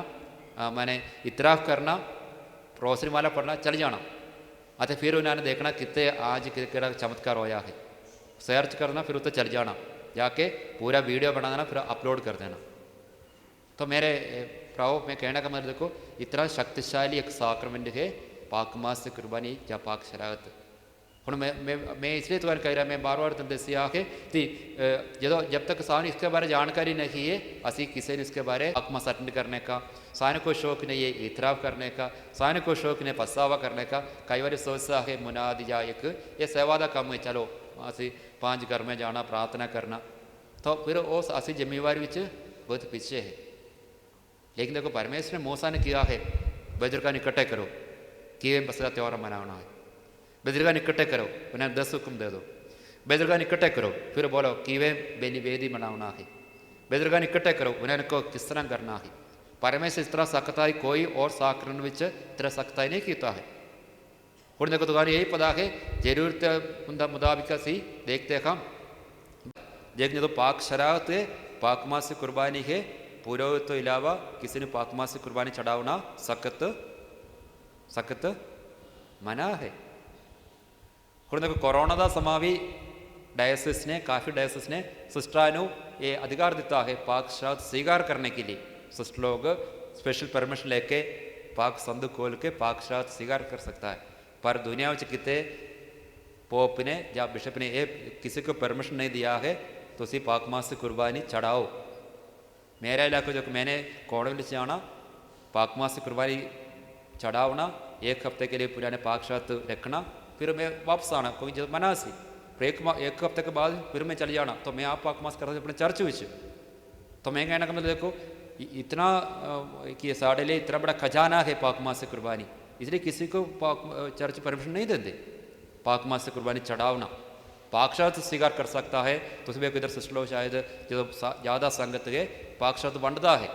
मैंने इतराफ़ करना, रोसरी माला पढ़ना, चल जाना। अतः फिर उन्होंने देखना कितने आज कितना चमत्कार होया है, सर्च करना, फिर उत्ते चल जाना, जाके पूरा वीडियो बना देना, फिर अपलोड कर देना। तो मेरे प्रभु मैं कहने का मतलब देखो इतना शक्तिशाली एक साक्रमेंट है पाक मास से कुर्बानी या पाक शराबत। हूँ मैं इसलिए तो कह रहा, मैं बार बार तुम दसिया है कि जब तक सानू इसके बारे जानकारी नहीं है, असी किसी ने इसके बारे पाक मास अटेंड करने का, सानू को शौक नहीं है इतराफ़ करने का, सानू को शौक नहीं पछतावा करने का। कई बार सोचता है मुनाद या एक ये सेवा का काम है, चलो असी 5 घर में जाना प्रार्थना करना, तो फिर उस असी जिम्मेवारी में बहुत पीछे है। लेकिन देखो परमेश्वर ने मूसा ने किया है, बुजुर्गों इकट्ठे करो कि बसरा त्यौहार मनाना है, बुजुर्गों इकट्ठे करो, उन्हें 10 हुक्म दे दो, बुजुर्गों इकट्ठे करो, फिर बोलो कि वे बेली वेदी मनाना है, बुजुर्गों इकट्ठे करो, उन्हें को किस तरह करना है। परमेश्वर इस तरह सख्ताई कोई और साकरण में तरह सख्ताई नहीं किया है। हूँ देखो तो यही पता है जरूरत मुताबिक सी देखते हम देखने तो पाक शराबत है, पाक मास से कुर्बानी है, पुरोहित तो अलावा किसी ने पाक मास से कुर्बानी चढ़ावना सख्त सख्त मना है। हूँ देखो कोरोना का समा भी डायसिस ने काफ़ी डायसिस ने सिस्टरानू ये अधिकार दिता है पाक शराब स्वीकार करने के लिए। सिस्टर लोग स्पेशल परमिशन लेके पाक संदूक खोल के पाक शराब स्वीकार कर सकता है, पर दुनिया में कितने पोप ने या बिशप ने ये किसी को परमिशन नहीं दिया है तो उसी पाक मास से कुर्बानी चढ़ाओ। मेरा इलाका जो मैंने कोड़े से आना पाक मास से कुर्बानी चढ़ाओ ना एक हफ्ते के लिए पुराने पाकशात रखना, फिर मैं वापस आना, कोई जब मना सी फिर एक हफ्ते के बाद फिर मैं चले जाना, तो मैं आप पाकमास करता अपने चर्च विच। तो मैं कहना का मतलब देखो इतना कि साढ़े लिए इतना बड़ा खजाना है पाकमास से कुर्बानी, इसलिए किसी को चर्च परमिशन नहीं देते पाकमास से कुर्बानी चढ़ावना। पाकशात स्वीकार कर सकता है तो उसमें इधर सिस्टर लोग शायद जो ज़्यादा संगत है पाकशात वंडता है,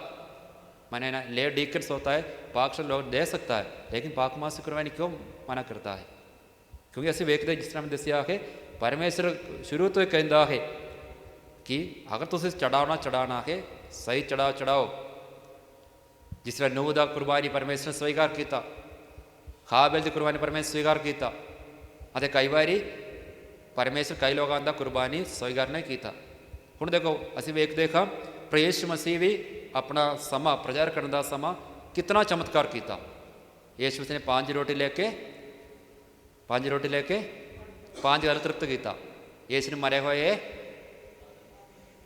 मैंने ना ले डीकन्स होता है पाकशात लोग दे सकता है, लेकिन पाकमास से कुर्बानी क्यों मना करता है? क्योंकि ऐसे वेखते जिस तरह दसिया है परमेश्वर शुरू तो कहता है कि अगर तुम चढ़ाना है सही चढ़ाओ। जिस तरह नूह दा कुर्बानी परमेश्वर ने स्वीकार किया, हाबेल दी कुर्बानी परमेश्वर स्वीकार किया, अते कई बारी परमेश्वर कई लोगों का कुर्बानी स्वीकार नहीं किया। हुण देखो असीं वेखदे हां प्रभु यीशु मसीह भी अपना समा प्रचार करने का समा कितना चमत्कार किया। यीशु ने 5 रोटी लेके 5 गल तृप्त किया। यीशु ने मरे हुए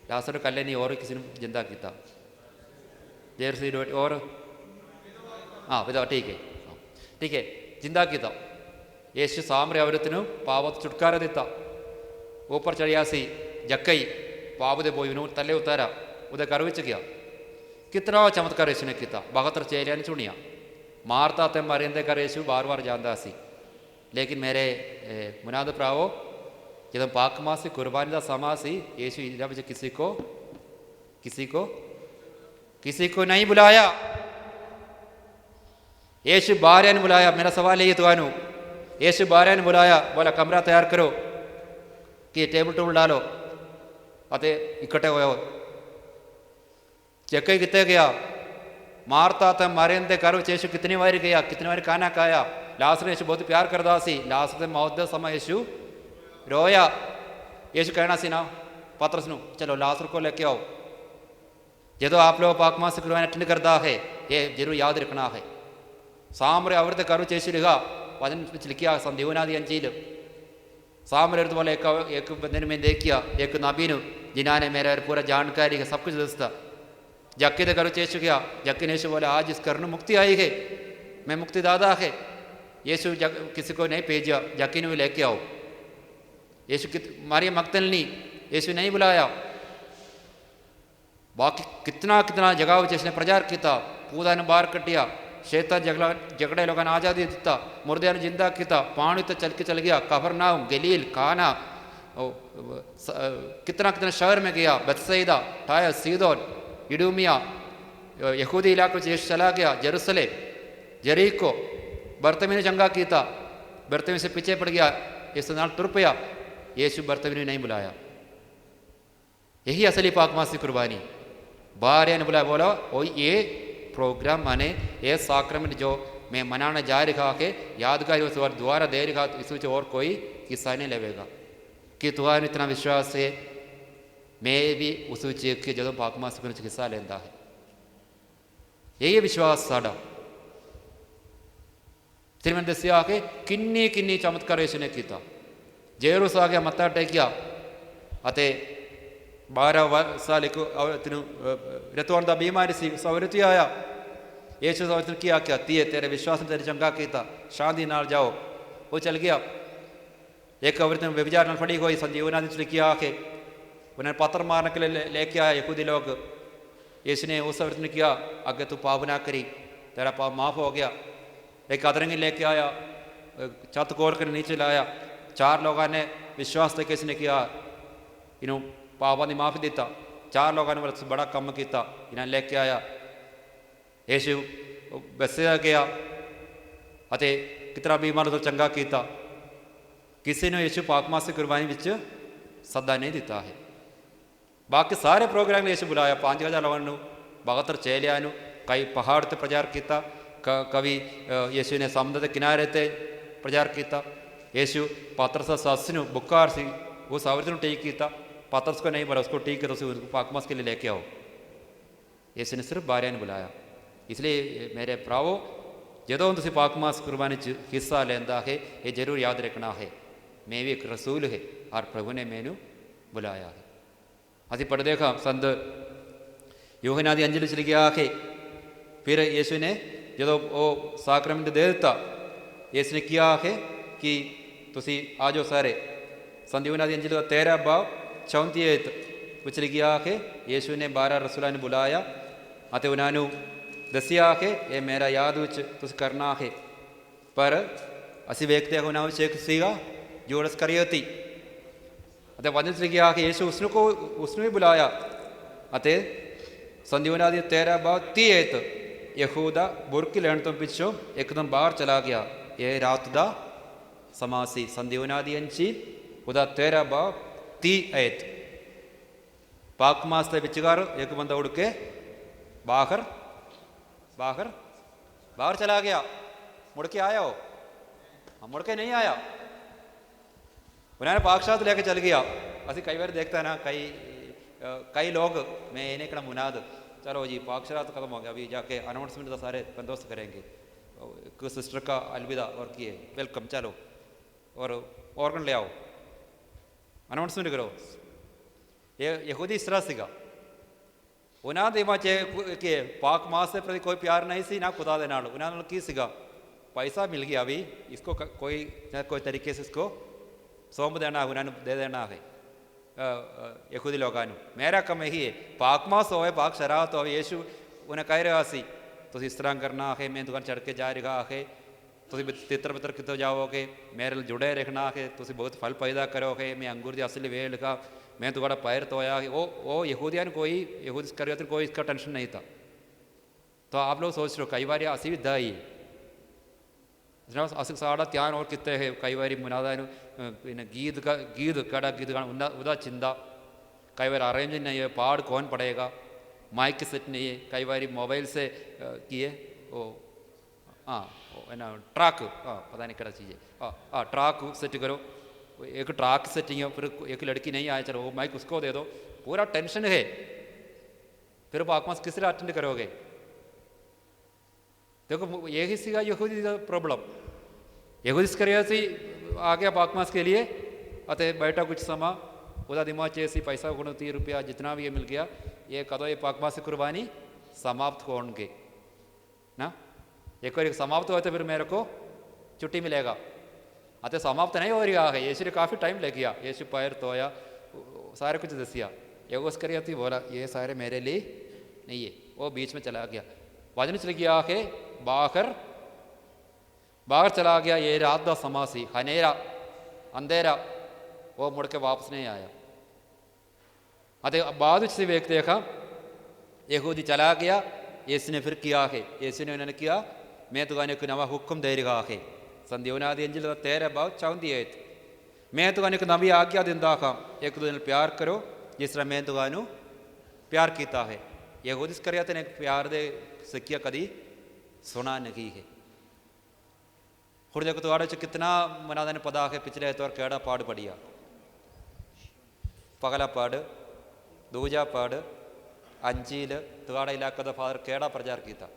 लाजर कल्ले नहीं और किसी ने जिंदा किया, जेरसी रोटी और हाँ विधवा ठीक है जिंदा किया। यीशु सामरे औरतनु पाप छुटकारा दिता, ऊपर चढ़िया सी जक्कई पाप दे बोई तले उतारा उदे घर विच गया। कितना चमत्कार यीशु ने किया, 72 चेलियां ने चुनिया। मारता ते मरियम दे घर यीशु बार बार जाता सी, लेकिन मेरे मुनाद भरावो जब पाकमास से कुर्बानी का समा सी यीशु इन्हां विच किसी को नहीं बुलाया। यीशु बारह ने बुलाया। मेरा सवाल है तुहानू, यीशु बारह ने बुलाया, बोला कमरा तैयार करो कि टेबल टूबल डालो अते इकट्ठे हो। जक्कई कितने गया? मारता था मरियम दे घर विच यीशु कितनी बार गया, कितनी बार खाना खाया। लाजर यीशु बहुत प्यार करता सी, लाजर दे मौत दे समय यीशु रोया। यीशु कहना सी ना पतरस नू चलो लाजर को लेके आओ। जो आप लोग पाकमास से कुर्बानी अटेंड करता है ये जरूर याद रखना है। सामरे अवृत करो यीशु लिखा वचन लिखिया संदीवना दी अंजील सामरे बोले एक बंदे ने मैं देखिया एक नबी ने जिन्होंने मेरा पूरा जानकारी है सब कुछ दसता। जक्की दे करो यीशु गया, जक्की ने यीशु बोला आज इस घर मुक्ति आई है, मैं मुक्ति दादा है। यीशु किसी को नहीं भेजा, जक्की ने भी लेके आओ। यीशु मारियम मगदलिनी यीशु नहीं बुलाया। बाकी कितना जगह जिसने प्रचार किया, पूदा ने बाहर कटिया, शैतान झगड़े लोगों ने आज़ादी दिता, मुर्दे ने जिंदा किया, पानी तो चल के चल गया। कफरनाहूम, गलील, काना, कितना शहर में गया, बेतसैदा, टायर, सीदोन, इडूमिया, यहूदी इलाकों से चला गया, जेरूसलेम, जरीको। बर्तमी ने चंगा किया, बर्तमी से पीछे पड़ गया, इस नाल तुर पिया। यीशु बर्तमी ने नहीं बुलाया। यही असली पाकमास की कुर्बानी। बारह ने बुलाया, बोला ओ ये प्रोग्राम माने ये साक्रमेंट जो मैं मनाने जा रहा है यादगार उस और द्वारा दे रहा, इस और कोई किस्सा नहीं लेगा कि तुम्हारा इतना विश्वास है मैं भी उस के जो पाकमास के हिस्सा लेंदा है। यही विश्वास साडा। फिर मैंने दसिया कि किन्नी चमत्कार यीशु ने किया। जेरूस आ गया, मत्था टेकिया, 12 साल एक रतौन का बीमारी सी, सौरत आया। यीशु सौरत ने क्या तीए तेरे विश्वास ने तेरे चंगा किया, शांति नाल जाओ। वो चल गया। एक औरत ने व्यभिचार नाल फड़ी हुई, संजीवना लिखी आके उन्हें पत्थर मारने के लिए लेके आया यहूदी लोग। यीशु ने उस औरत ने किया अगे तू पाप ना करी, तेरा पाप माफ हो गया। एक अदरंगी लेके आया, छत कोड़ कर नीचे लाया। 4 लोगों ने विश्वास से किसी ने किया, इन्हों पापों की माफ़ी दिता। 4 लोगों ने बड़ा कम किया, इन्हें लेके आया। यीशु बसया गया, कितना बीमार तो चंगा किया। किसी ने यीशु पाकमास की कुर्बानी विच सदा नहीं दिता है। बाकी सारे प्रोग्राम यीशु बुलाया, 5000 लोगों को, 72 चेलियां नूं, कई पहाड़ पर प्रचार किया, कभी यीशु ने समुद्र के किनारे ते प्रचार किया। यीशु पतरस सस नूं बुखार सी, उस औरत नूं ठीक किया। पतरस को नहीं बोला, उसको ठीक है तो उसको पाकमास के लिए लेके आओ। यीशु ने सिर्फ 12 ने बुलाया। इसलिए मेरे भरावो जो तुम पाकमास कुर्बानी हिस्सा लेंदा है ये जरूर याद रखना है मैं भी एक रसूल है और प्रभु ने मैनू बुलाया है। असी पढ़ देखा संत यूहन्ना दी अंजलि च लिखा है, फिर यीशु ने जो वो साक्रमेंट दे दिता, ਇਸ ਨੇ ਕਿਹਾ ਹੈ ਕਿ ਤੁਸੀਂ ਆ ਜਾਓ ਸਾਰੇ। ਸੰਤ ਯਹੂਨਾ ਦੀ ਅੰਜੀਲ ਦਾ 13 ਬਾਬ 34 ਆਇਤ ਵਿੱਚ ਲਿਖਿਆ ਹੈ ਯੀਸ਼ੂ ਨੇ 12 ਰਸੂਲਾਂ ਨੂੰ ਬੁਲਾਇਆ ਅਤੇ ਉਹਨਾਂ ਨੂੰ ਦੱਸਿਆ ਹੈ ਇਹ ਮੇਰਾ ਯਾਦ ਵਿੱਚ ਤੁਸੀਂ ਕਰਨਾ ਹੈ। ਪਰ ਅਸੀਂ ਵੇਖਦੇ ਹਾਂ ਉਹਨਾਂ ਵਿੱਚ ਇੱਕ ਸੀਗਾ ਜੂਡਸ ਇਸਕਰਿਓਤੀ ਅਤੇ ਵਚਨ ਵਿੱਚ ਲਿਖਿਆ ਕਿ ਯੀਸ਼ੂ ਉਸਨੂੰ ਵੀ ਬੁਲਾਇਆ ਅਤੇ ਸੰਤ ਯਹੂਨਾ ਦੀ 13 ਬਾਬ 30 ਆਇਤ ਯਹੂਦਾ ਬੁਰਕੀ ਲੈਣ ਤੋਂ ਪਿੱਛੋਂ ਇੱਕਦਮ ਬਾਹਰ ਚਲਾ ਗਿਆ। ਇਹ ਰਾਤ ਦਾ ਸਮਾਂ ਸੀ। ਸੰਤ ਯਹੂਨਾ ਦੀ ਅੰਜੀਲ ਉਹਦਾ 13 ਬਾਬ 30 ਆਇਤ। ਪਾਕ ਮਾਸ ਦੇ ਵਿਚਕਾਰ ਇੱਕ ਬੰਦਾ ਉੜ ਕੇ ਬਾਹਰ ਚਲਾ ਗਿਆ। ਮੁੜ ਕੇ ਆਇਆ ਉਹ ਮੁੜ ਕੇ ਨਹੀਂ ਆਇਆ। उन्होंने पाकशात लेके चल गया। असं कई बार देखता है ना कई लोग मैं ये नहीं कहना मुनाद चलो जी पाकशात खत्म हो गया अभी जाके अनाउंसमेंट तो सारे बंदोबस्त करेंगे सिस्टर का अलविदा और किए वेलकम चलो और ऑर्गन ले आओ अनाउंसमेंट करो। ये यहूदी इस तरह सीगा उन्होंने कि पाक मास के प्रति कोई प्यार नहीं सी ना खुदा दे नाल। उन्होंने की सीगा पैसा मिल गया अभी इसको कोई तरीके से इसको सौंप देना है उन्होंने दे देना है यहूदी लोगों को। मेरा कम यही है पाक मास होए पाक शराबत हो यीशु उन्हें कह रहा सी तुम इस तरह करना है मैं दुकान चढ़ के जा रहा है तुम तितर बितर कितों जाओगे मेरे जुड़े रखना है तुम बहुत फल पैदा करोगे मैं अंगूर की असली वेल का मैं तुम्हारा पैर धोया वो यहूदिया यहूदी इस्करियोती कोई इसका टेंशन नहीं था। तो आप लोग सोच रहे हो कई बार असी भी दा ही असं साड़ा ध्यान और कितने है कई बार मुनादा गीत कड़ा गीत गाना उदा चिंता कई बार अरेंज नहीं है पाड़ कौन पड़ेगा माइक सेट नहीं है कई बार मोबाइल से किए वो हाँ ना ट्रैक पता नहीं क्या चीज़ है ट्रैक सेट करो एक ट्रैक सेट चाहिए फिर एक लड़की नहीं आए चलो वो माइक उसको दे दो पूरा टेंशन है। फिर पाकमास किस तरह अटेंड करोगे। देखो यही सीगा यहूदी का प्रॉब्लम। यहूदी इस्करियोती आ गया पाकमास के लिए अते बैठा कुछ समा उसका दिमाग चेसी पैसा को 30 रुपया जितना भी ये मिल गया ये कदों ये पाकमास की कुर्बानी समाप्त होंगे ना। एक बार समाप्त होते फिर मेरे को छुट्टी मिलेगा। अतः समाप्त नहीं हो रहा है यीशु ने काफ़ी टाइम लग गया। यीशु पैर धोया सारे कुछ दसिया यहूदी इस्करियोती बोला ये सारे मेरे लिए नहीं है वो बीच में चला गया। वचन चल गया है बाहर चला गया। ये रात का समा सी हनेरा अंधेरा वो मुड़ के वापस नहीं आया। अतः बाद से वेख देखा यहूदी चला गया। यीशु ने फिर किया है यीशु ने उन्होंने किया मैं तुम्हें एक नवा हुक्म दे रहा है। संत यूहन्ना दी अंजील 13 बाब 34 आयत मैं तुम्हें एक नवी आज्ञा दिंदा हाँ एक दूसरे नाल प्यार करो जिस तरह मैं तुम्हें प्यार किया है। यहूदी इस्करियोती ने प्यार दे सिक्किया कदी सुना नहीं है। हुण देखो तुहाडे च कितना मनादा ने पता है पिछले एतवार केड़ा पाठ पढ़िया पगला पाठ दूजा पाठ अंजील तुहाडा इलाके का फादर केड़ा प्रचार किया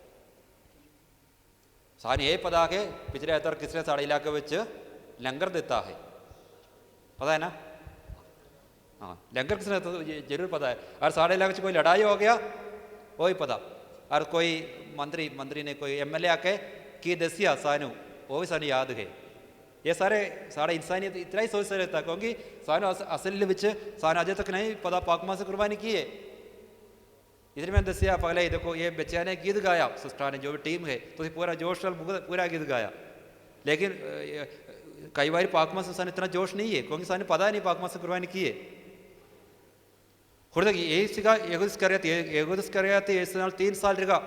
सानू ये पता है पिछले एतवार किसने साढ़े इलाके में लंगर दिता है पता है ना। हाँ लंगर किसने तो जरूर पता है। और साढ़े इलाके कोई लड़ाई हो गया वही पता और कोई मंत्री ने कोई MLA आके की दसिया सानू वो भी सानू याद है। ये सारे साढ़े इंसानियत इतना ही सोचते रहता क्योंकि सानू असल में सानू अजे तक नहीं पता पाकमा से कुर्बानी की है। इसलिए मैंने दसिया पहले ही देखो ये बच्चा ने गीत गाया सिस्टर ने जो भी टीम है तो पूरा जोश पूरा गीत गाया लेकिन कई बार पाकमा से सानू इतना जोश नहीं है क्योंकि सानू पता नहीं पाकमा से कुर्बानी की है। हुण यही सीगा यहूदी इस्करियोती इस 3 साल रहा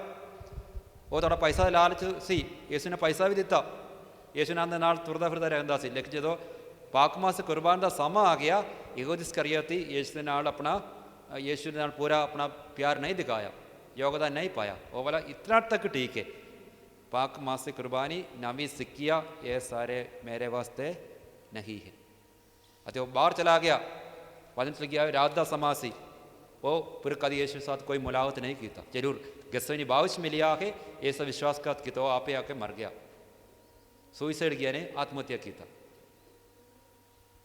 वो थोड़ा पैसा लालच सी यीशु ने पैसा भी दिता यीशु ने नाल तुरदा फिरदा रहिंदा सी लेकिन जो पाकमा से कुर्बान का समा आ गया यहूदी इस्करियोती यीशु के नाल अपना यीशु ने पूरा अपना प्यार नहीं दिखाया योगदान नहीं पाया। वो वाला इतना तक ठीक है पाकमा से कुर्बानी नवी सिक्किया ये सारे मेरे वास्ते नहीं है। अतः वो बाहर चला गया वचन चल गया रात का समा सी वो फिर कभी यीशु के साथ कोई मुलाकात नहीं की था। जरूर गसवनी बाविश में लिया है ये सब विश्वासघात की तो आपे आके मर गया सुइसाइड किया ने आत्महत्या की था।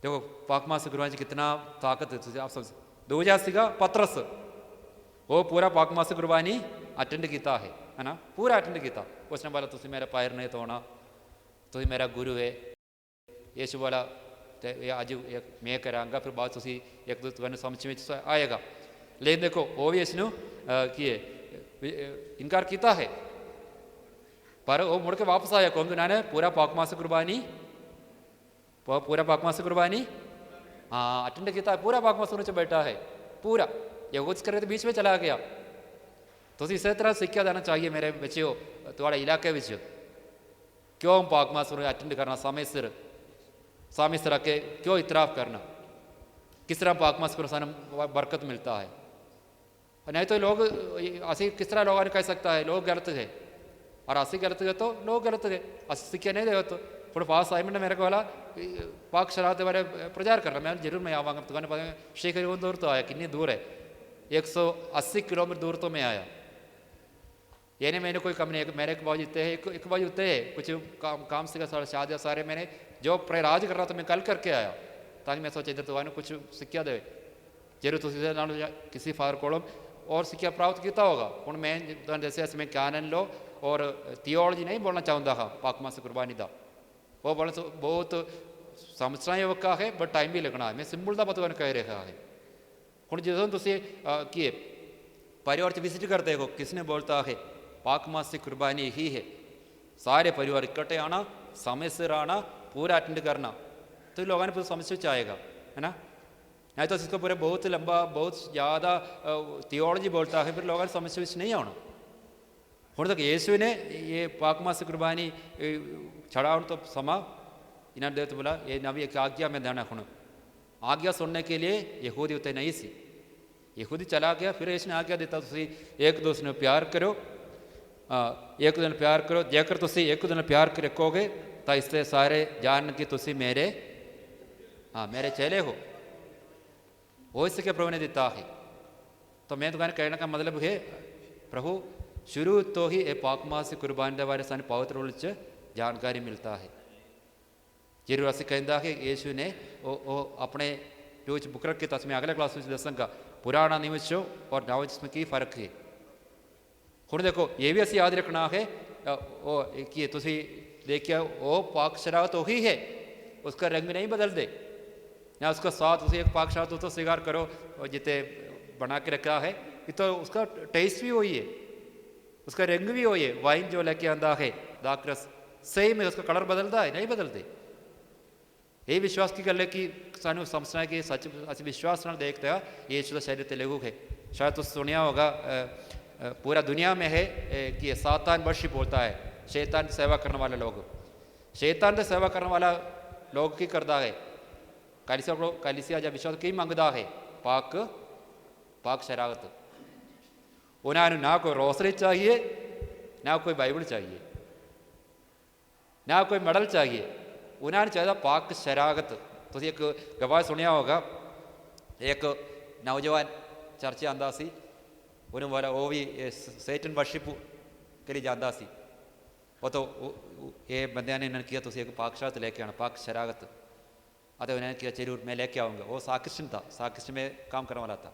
देखो पाकमा से कुर्बानी कितना ताकत है आप सब। दूजा सीगा पतरस वो पूरा पाकमा से कुर्बानी अटेंड किया है ना पूरा अटेंड किया। उसने बोला तुम मेरा पैर नहीं धोना ਤੁਸੀਂ ਮੇਰਾ ਗੁਰੂ ਹੈ। यीशु वाला तो ये अज मैं करांगा, फिर बाद तुसी एक दो तुहानू समझ में आएगा। लेकिन देखो वो भी इसनू की इनकार किया है, पर वो मुड़ के वापस आया क्योंकि उन्होंने पूरा पाकमास कुर्बानी हाँ अटेंड किया है, पूरा पाकमास उन्होंने बैठा है पूरा। ये कुछ करे तो बीच में चला गया। तो इस तरह सिक्ख्या देना चाहिए मेरे बच्चों, थोड़े इलाके में क्यों पाकमास अटेंड करना समय सिर के क्यों इतराफ़ करना, किस तरह पाकमास को सानू बरकत मिलता है। नहीं तो लोग असी किस तरह लोगों ने कह सकता है लोग गलत है, और असी गलत है तो लोग गलत है, अस सिक्ख्या नहीं दे तो थोड़ा पास आए मैंने मेरे को बोला पाक शराब के बारे प्रचार करना। मैं जरूर मैं आवांगा, तो पता शेखर वो दूर तो आया, कितनी दूर है, 180 किलोमीटर दूर तो मैं आया। ये नहीं मैंने कोई कम नहीं, मेरे एक बाजू इतने है, एक बाजू उतने है, कुछ काम से शादी सारे मैंने जो प्रयाज कर रहा था मैं कल करके आया, ताकि मैं सोचा इधर तो कुछ सिक्ख्या दे जरूर तुम किसी फादर को और सिक्ख्या प्राप्त किया होगा। हूँ मैं जैसे मैं कैनन लो और थियोलॉजी नहीं बोलना चाहता हाँ पाकमास कुर्बानी का, वो बोलना बहुत समझना ही औखा है, बट टाइम भी लगना है। मैं सिंपल का पता कह रहा है। हूँ जो तुम किए परिवार से विजिट करते हो, किसने बोलता है पाकमास की कुर्बानी ही है, सारे परिवार इकट्ठे आना, समय से आना, पूरा अटेंड करना, तो लोगों ने पूरा समझ में आएगा, है ना। नहीं तो इसको पूरे बहुत लंबा बहुत ज़्यादा थियोलॉजी बोलता है, फिर लोगों ने समझ में नहीं आना। हूँ तक यीशु ने ये पाकमास कुर्बानी चढ़ाने तो समा इन्होंने देव तो बोला ये नबी एक आज्ञा में देना। हूँ आज्ञा सुनने के लिए यहूदी उतने नहीं सी, यहूदी चला गया, फिर यीशु ने आज्ञा देता तुसी एक दूसरे में प्यार करो, एक दूसरे ने प्यार करो, जेकर तुसी एक दूसरे ने प्यार रखोगे तो इससे सारे जान कि तुसी मेरे मेरे चेले हो। वो इसके प्रभु ने दिता है। तो मैं तो कहने का मतलब है प्रभु शुरू तो ही ये पाकमास कुर्बानी के बारे में पवित्र रूल जानकारी मिलता है। जरूर असं कहता है यीशु ने वो अपने जो बुक रखे तो मैं अगले क्लास में दसांगा पुराना नियम और नव में की फ़र्क है। हूँ देखो ये भी असं याद रखना है वो कि तुसी देखिए वो पाक शराब तो ही है, उसका रंग नहीं बदल दे ना, उसका स्वाद उसे एक पाक शराब तो स्वीकार करो और जितने बना के रखा है ये तो उसका टेस्ट भी वही है, उसका रंग भी वही है। वाइन जो लेके आंदा है दाकरस सही में उसका कलर बदलता है नहीं बदलते। ये विश्वास की गल है कि सानू समझना है कि सच असं विश्वास न देखते हैं यीशु का शरीर ते लघु है। शायद तुम सुनिया होगा पूरा दुनिया में है कि सातान वर्शिप होता है, शैतान की सेवा करने वाले लोग, शैतान की सेवा करने वाला लोग की करता है कलिसिया जब विश्वास की मंगता है पाक पाक शराबत। उन्होंने ना कोई रोसरी चाहिए, ना कोई बाइबल चाहिए, ना कोई मेडल चाहिए, उन्होंने चाहिए पाक शराबत। तो एक गवाह सुनिया होगा, एक नौजवान चर्च आंदा सी, उन्होंने बोला वो भी सैटन वर्शिप के लिए जाता सी। वो तो ये बंद ने इन्होंने किया तो एक पाक शराबत लेके आना, पाक शराबत। अतः उन्होंने किया जरूर मैं लेके आऊँगा। वो साक्रिस्टन था, साक्रिस्टन में काम करने वाला था।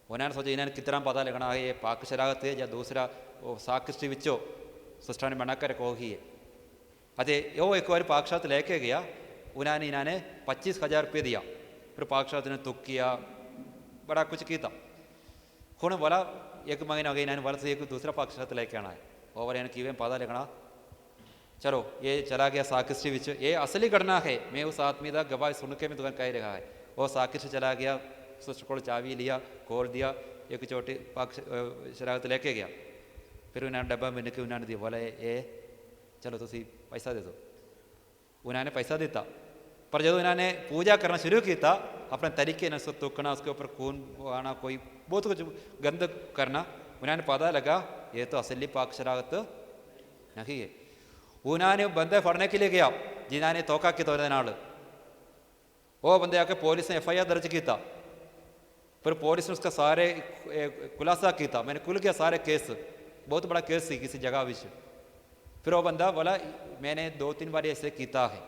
उन्होंने सोचा इन्होंने कितना पता लगना है ये पाक शराबत है या दूसरा वो साक्रिस्टी विचो सिस्टर ने बना कर रखो ही है। अतः वो एक बार पाक शराबत लेके गया, उन्होंने इन्होंने 25,000 रुपये दिया, फिर पाक शराबत ने तुक किया, बड़ा कुछ किया। हूँ बोला एक महीना हो गया इन्होंने बोला एक दूसरा पाक शराबत लेके आना है। और इन्हें कि पता लगना, चलो ये चला गया साक्रिस्टी विच। ये असली घटना है, मैं उस आदमी का गवाह सुन के मैं तुम्हें कह रहा है। वो साक्रिस्टी चला गया, सिस्टर को चाबी लिया, खोल दिया, एक छोटी पाक शराबत लेके गया। फिर उन्होंने डब्बा मिल के उन्होंने दिया, बोला ये चलो तुम पैसा दे दो। उन्होंने पैसा दिता, पर जो उन्होंने पूजा करना शुरू किया अपने तरीके ने उसको तुकना, उसके ऊपर खून आना, कोई बहुत कुछ गंद करना, उन्होंने पता लगा ये तो असली पाक शराबत नहीं है। उन्होंने बंदे फड़ने के लिए गया जिन्होंने धोखा किया नाल। वो बंदे आके पुलिस ने FIR दर्ज किया, फिर पुलिस ने उसका सारे खुलासा किया, मैंने खुल गया सारे केस, बहुत बड़ा केस थी किसी जगह विच। फिर वो बंदा बोला मैंने 2-3 बार ऐसे किया है।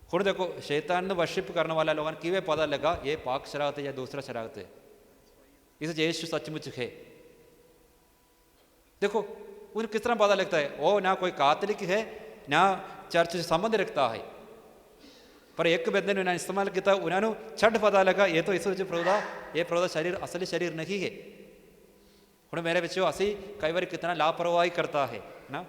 हूँ देखो शैतान वर्शिप करने वाला लोगों ने किवें पता लगा ये पाक शराबत है या दूसरा शराबत है, इस यीशु सचमुच है। देखो उन्हें किस तरह पता लगता है, वो ना कोई कातलिक है, ना चर्च से संबंध रखता है। पर एक बंदे ने उन्होंने इस्तेमाल किया, उन्होंने छठ पता लगा ये तो इस प्रभु का, ये प्रभु का शरीर असली शरीर नहीं है। ਹੁਣ मेरे बच्चों असी कई बार कितना लापरवाही करता है ना।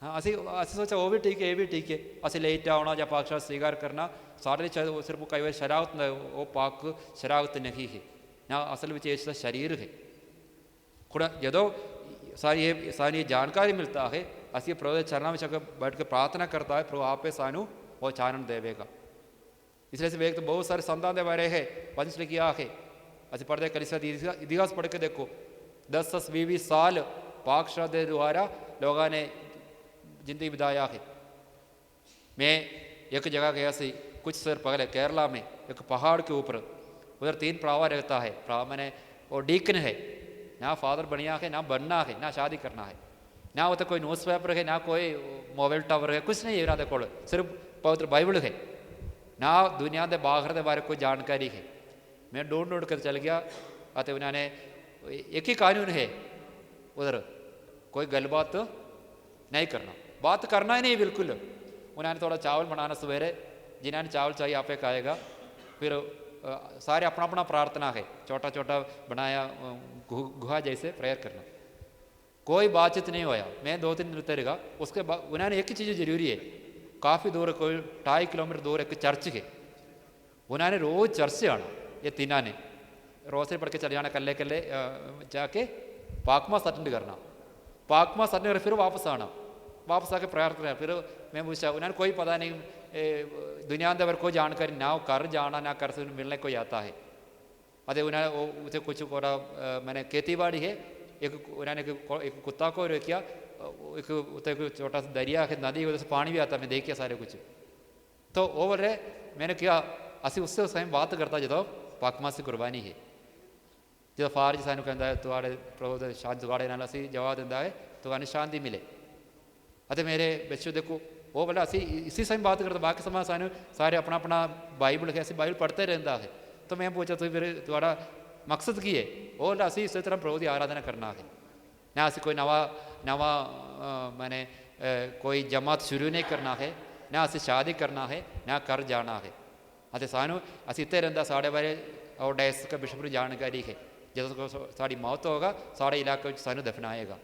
हाँ असी सोचा वो भी ठीक है, ये भी ठीक है, असी लेट आना या पाक स्वीकार करना साढ़े लिए सिर्फ कई बार शरावत वो पाक शरावत नहीं है ना, असल में इसका शरीर है। खुद जो सारी ये जानकारी मिलता है, असी प्रभु के चरणों में बैठ के प्रार्थना करता है, प्रभु आप सानू वो चानन देवेगा। इसलिए से वेग तो बहुत सारे संतान दे बारे है पंच किया है। असी पढ़ते कलिसिया इतिहास पढ़ के देखो 10-20 साल पाक श्रद्धा द्वारा लोगों ने जिंदगी बिताया है। मैं एक जगह गया सी कुछ सर पहले केरला में, एक पहाड़ के ऊपर, उधर 3 प्रावा रहता है। प्रावा मैंने वो डीकन है ना, फादर बनिया है ना, बनना है ना, शादी करना है ना, वो तो कोई न्यूज़ पेपर है ना, कोई मोबाइल टावर है, कुछ नहीं है इन्होंने को, सिर्फ पवित्र बाइबल है ना, दुनिया के बाहर के बारे कोई जानकारी है। मैं ढूंढ कर चल गया, अत उन्होंने एक ही कानून है उधर, कोई गलबात नहीं करना, बात करना ही नहीं बिल्कुल। उन्होंने थोड़ा चावल बनाना सवेरे, जिन्होंने चावल चाहिए आपे खाएगा, फिर सारे अपना अपना प्रार्थना है, छोटा छोटा बनाया गुहा जैसे प्रेयर करना, कोई बातचीत नहीं होया। मैं 2-3 दिन रहा, उसके बाद उन्होंने एक ही चीज़ जरूरी है, काफ़ी दूर कोई 2.5 किलोमीटर दूर एक चर्च है, उन्होंने रोज़ चर्च से आना, ये तीना ने रोज़ से पढ़ के चले जाना, कल्ले कल्ले जाके पाकमास अटेंड करना, पाकमास अटेंड कर फिर वापस आना, वापस आके प्रार्थना। फिर मैं पूछा, उन्होंने कोई पता नहीं दुनिया के कोई जानकारी ना, वो कर जाना ना कर मिलने कोई आता है। अरे उन्होंने उसे कुछ कोरा मैंने खेती बाड़ी है, एक उन्होंने एक कुत्ता को रखा, एक उतर छोटा सा दरिया है, नदी, उधर से पानी भी आता, मैं देखिए सारे कुछ। तो वो बोल रहे, मैंने किया असी उससे उस टाइम बात करता जो पाकमास की कुर्बानी है, जो फार जी सानू कहता है तुम्हारे प्रभु शांति जुगाड़े नाल असी जवाब दिता है तुम्हें शांति मिले। अरे मेरे बच्चों देखो वो बोला असी इसी समय बात करते, बाकी समय सानू सारे अपना अपना बाइबल है, असी बाइबल पढ़ते रहता है। तो मैं पूछा तो फिर तुम्हारा मकसद की है? वो बोला असी इसी तरह प्रभु की आराधना करना है ना, असी कोई नवा मैंने कोई जमात शुरू नहीं करना है ना, असी शादी करना है ना कर जाना है। अते सानू असी इतने रहता साढ़े बारे और डैस का बिशप की जानकारी है, जो साड़ी मौत होगा साढ़े इलाके सानू दफनाएगा।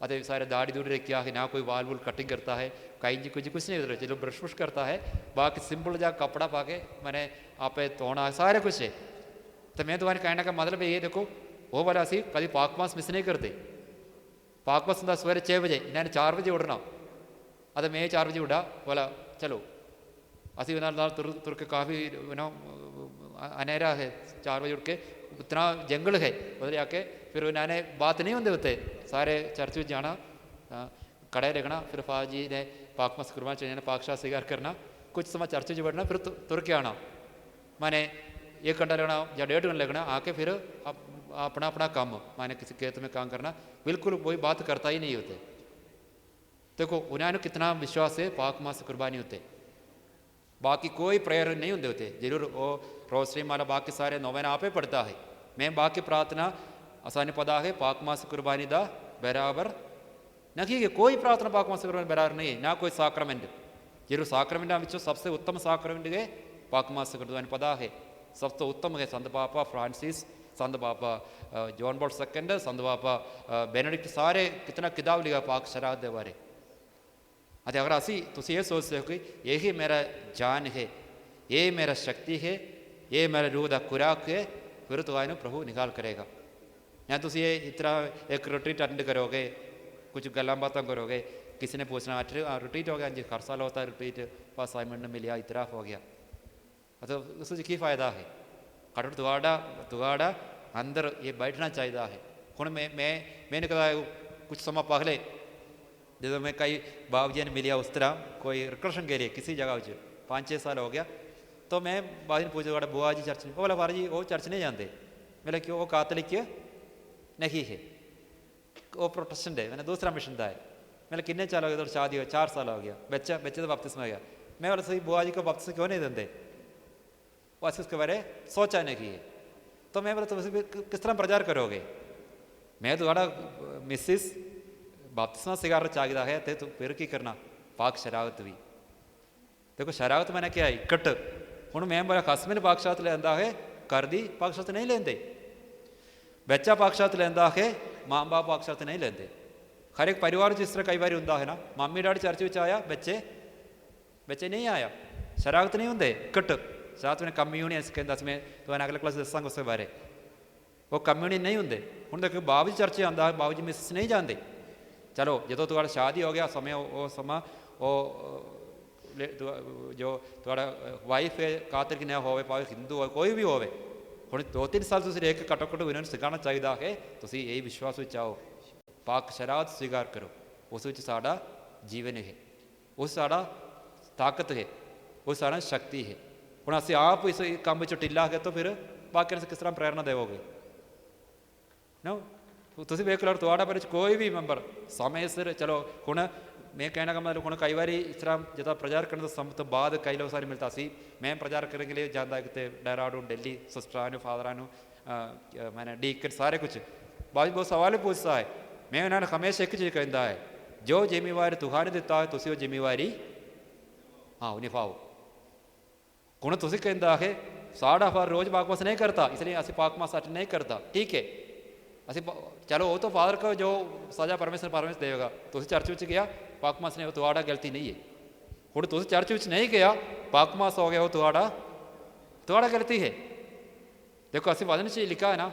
अते सारे दाढ़ी दूढ़ी रखा है ना, कोई वाल वूल कटिंग करता है, कहीं जी कुछ नहीं उधर, चलो ब्रश व्रश करता है, बाकी सिंपल जा कपड़ा पा के मैंने आप धोना है, सारे कुछ है। तो मैं तुम्हारे कहने का मतलब ये देखो, वो वाला असी कभी पाकमास मिस नहीं करते। पाकमास होंगे सवेरे 6 बजे, इन्होंने 4 बजे उड़ना, अरे मैं 4 बजे उड़ा, बोला चलो असी उन्होंने तुर के काफ़ी अनेरा है, 4 बजे उठ के उतना जंगल है उधर जाके, फिर उन्होंने बात नहीं होंगे होते, सारे चर्च में जाना, कड़े रखना, फिर फाज जी ने पाकमास कुर्बान चाहिए, पाकशाह स्वीकार करना, कुछ समय चर्च में बैठना, फिर तुर के आना, मैंने 1 घंटा लगना या 1.5 घंटा लगना, आके फिर अपना अपना काम मैंने किसी खेत में काम करना, बिल्कुल कोई बात करता ही नहीं होते। देखो उन्होंने कितना विश्वास है, पाकमास कुर्बानी होते, बाकी कोई प्रेयर नहीं होते। जरूर वो रोशनी माला बाकी सारे नोवेना आपे पढ़ता है, मैं बाकी प्रार्थना असाने पता है पाकमास कुर्बानी दा बराबर नहीं है, कोई प्रार्थना पाकमास कुर्बानी बराबर नहीं है ना, कोई साक्रमेंट। जरूर साक्रमेंट विचो सबसे उत्तम साक्रमेंट है पाकमास कुर्बानी पता है, सबसे उत्तम है संत पापा फ्रांसिस, संत पापा जॉन पॉल II, संत पापा बेनेडिक्ट, सारे कितना किताब लिखा पाक शराब के बारे। अरे अगर असी तुम ये सोचते हो कि यही मेरा जान है, ये मेरा शक्ति है, ये मेरा रूह का खुराक है, फिर तो आए प्रभु निकाल करेगा। या तुम ये इतना एक रिट्रीट अटेंड करोगे, कुछ गल्लां बातें करोगे, किसी ने पूछना रिट्रीट हो गया जी, हर साल होता है रिट्रीट, असाइनमेंट मिलिया, इतराफ हो गया, तो उससे की फ़ायदा है? कटोट तुगाड़ा अंदर ये बैठना चाहिए है। हूँ मैंने कहा कुछ समय पहले जब मैं कई बाबू जी ने मिलिया उस तरह कोई रिकर्शन के लिए किसी जगह 5-6 साल हो गया, तो मैं बाबू ने पूछा बुआ जी चर्च में, बोला बाबा जी वो चर्च नहीं जानते। मैंने क्यों? वो कातलिक नहीं है, वो प्रोटेस्टेंट है, मैंने दूसरा मिशन था है। मैंने कितने साल हो गया, तो शादी हो 4 साल हो गया, बच्चे तो बपतिस्मा गया। मैं बोला सही बुआ जी को बपतिस्मा क्यों नहीं देते? बस उसके बारे सोचा नहीं है। तो मैं बोला तो किस तरह प्रचार करोगे? मैं तुम्हारा मिसिस बपतिस्मा स्वीकार चाहिए है तो फिर की करना, ਪਾਕ ਸ਼ਰਾਰਤ ਵੀ। ਦੇਖੋ ਸ਼ਰਾਰਤ ਮੈਨੇ ਕਿਹਾ ਇਕੱਟ। ਹੁਣ ਮੈਂ ਮੇਰਾ ਖਸਮ ਨੇ ਪਾਕ ਸ਼ਰਾਰਤ ਲੈਂਦਾ ਹੈ, ਘਰ ਦੀ ਪਾਕ ਸ਼ਰਾਰਤ ਨਹੀਂ ਲੈਂਦੇ। ਬੱਚਾ ਪਾਕ ਸ਼ਰਾਰਤ ਲੈਂਦਾ ਹੈ, ਮਾਂ ਬਾਪ ਪਾਕ ਸ਼ਰਾਰਤ ਨਹੀਂ ਲੈਂਦੇ। ਹਰ ਇੱਕ ਪਰਿਵਾਰ 'ਚ ਇਸ ਤਰ੍ਹਾਂ ਕਈ ਵਾਰੀ ਹੁੰਦਾ ਹੈ ਨਾ, ਮਾਮੀ ਡੈਡੀ ਚਰਚ ਵਿੱਚ ਆਇਆ, ਬੱਚੇ ਨਹੀਂ ਆਇਆ। ਸ਼ਰਾਰਤ ਨਹੀਂ ਹੁੰਦੇ, ਇਕੱਟ। ਸ਼ਰਾਰਤ ਮੈਨੇ ਕਮਿਊਨੀਅਨ ਕਹਿੰਦਾ ਸੀ, ਮੈਂ ਤੁਹਾਨੂੰ ਅਗਲੇ ਕਲਾਸ ਦੱਸਾਂਗਾ ਉਸ ਬਾਰੇ। ਉਹ ਕਮਿਊਨੀਅਨ ਨਹੀਂ ਹੁੰਦੇ। ਹੁਣ ਦੇਖੋ ਬਾਬੂ ਜੀ ਚਰਚ ਆਉਂਦਾ, ਬਾਬੂ ਜੀ ਮਿਸਿਸ ਨਹੀਂ ਜਾਂਦੇ। ਚਲੋ ਜਦੋਂ ਤੁਹਾਡਾ ਸ਼ਾਦੀ ਹੋ ਗਿਆ ਸਮੇਂ, ਉਹ ਸਮਾਂ ਉਹ ਜੋ ਤੁਹਾਡਾ ਵਾਈਫ ਹੈ ਕਾਤਰਿਕ ਨਾ ਹੋਵੇ, ਭਾਵੇਂ ਹਿੰਦੂ ਹੋਵੇ, ਕੋਈ ਵੀ ਹੋਵੇ, ਹੁਣ 2-3 ਸਾਲ ਤੁਸੀਂ ਰਹਿ ਕੇ ਘੱਟੋ ਘੱਟ ਇਹਨਾਂ ਨੂੰ ਸਿਖਾਉਣਾ ਚਾਹੀਦਾ ਹੈ। ਤੁਸੀਂ ਇਹ ਵਿਸ਼ਵਾਸ ਵਿੱਚ ਆਓ, ਪਾਕ ਸ਼ਰਾਰਤ ਸਵੀਕਾਰ ਕਰੋ। ਉਸ ਵਿੱਚ ਸਾਡਾ ਜੀਵਨ ਹੈ, ਉਸ ਸਾਡਾ ਤਾਕਤ ਹੈ, ਉਹ ਸਾਡਾ ਸ਼ਕਤੀ ਹੈ। ਹੁਣ ਅਸੀਂ ਆਪ ਇਸ ਕੰਮ ਵਿੱਚ ਢਿੱਲਾ ਹੈ ਤਾਂ ਫਿਰ ਬਾਕੀ ਨੂੰ ਕਿਸ ਤਰ੍ਹਾਂ ਪ੍ਰੇਰਨਾ ਦੇਵੋਗੇ ਨਾ? ਤੁਸੀਂ ਵੇਖ ਲਓ ਤੁਹਾਡਾ ਪਰ ਕੋਈ ਵੀ ਮੈਂਬਰ ਸਮੇਂ ਸਿਰ, ਚਲੋ ਹੁਣ ਮੈਂ ਕਹਿਣਾ ਮਤਲਬ ਹੁਣ ਕਈ ਵਾਰੀ ਇਸ ਤਰ੍ਹਾਂ ਜਦੋਂ ਪ੍ਰਚਾਰ ਕਰਨ ਦਾ ਤੋਂ ਬਾਅਦ ਕਈ ਲੋਕ ਸਾਰੇ ਮਿਲਦਾ ਸੀ। ਮੈਂ ਪ੍ਰਚਾਰ ਕਰਨ ਕੇ ਲਈ ਜਾਂਦਾ ਕਿਤੇ ਡੈਰਾਡੂਨ ਦਿੱਲੀ, ਸਿਸਟਰਾਂ ਨੂੰ, ਫਾਦਰਾਂ ਨੂੰ, ਮੈਨੇ ਡੀਕਨ ਸਾਰੇ ਕੁਛ ਬਾਅਦ ਬਹੁਤ ਸਵਾਲ ਪੁੱਛਦਾ ਹੈ। ਮੈਂ ਉਹਨਾਂ ਨੂੰ ਹਮੇਸ਼ਾ ਇੱਕ ਚੀਜ਼ ਕਹਿੰਦਾ ਹੈ, ਜੋ ਜ਼ਿੰਮੇਵਾਰੀ ਤੁਹਾਡੇ ਦਿੱਤਾ ਹੈ ਤੁਸੀਂ ਉਹ ਜ਼ਿੰਮੇਵਾਰੀ ਉਹ ਨਿਭਾਓ। ਹੁਣ ਤੁਸੀਂ ਕਹਿੰਦਾ ਹੈ ਸਾਡਾ ਫਾਦਰ ਰੋਜ਼ ਪਾਕਮਾਸ ਨਹੀਂ ਕਰਤਾ, ਇਸ ਲਈ ਅਸੀਂ ਪਾਕਮਾਸ ਅੱਟ ਨਹੀਂ ਕਰਤਾ, ਠੀਕ ਹੈ। ਅਸੀਂ ਚਲੋ ਉਹ ਤਾਂ ਫਾਦਰ ਕੋ ਜੋ ਸਜ਼ਾ ਪਰਮੇਸ਼ਰ ਦੇਵੇਗਾ। ਤੁਸੀਂ ਚਰਚ ਵਿੱਚ ਗਿਆ, ਪਾਕਮਾਸ ਨੇ, ਉਹ ਤੁਹਾਡਾ ਗਲਤੀ ਨਹੀਂ ਹੈ। ਹੁਣ ਤੁਸੀਂ ਚਰਚ ਵਿੱਚ ਨਹੀਂ ਗਿਆ, ਪਾਕਮਾਸ ਹੋ ਗਿਆ, ਉਹ ਤੁਹਾਡਾ ਗਲਤੀ ਹੈ। ਦੇਖੋ ਅਸੀਂ ਵਚਨ 'ਚ ਲਿਖਾ ਹੈ ਨਾ,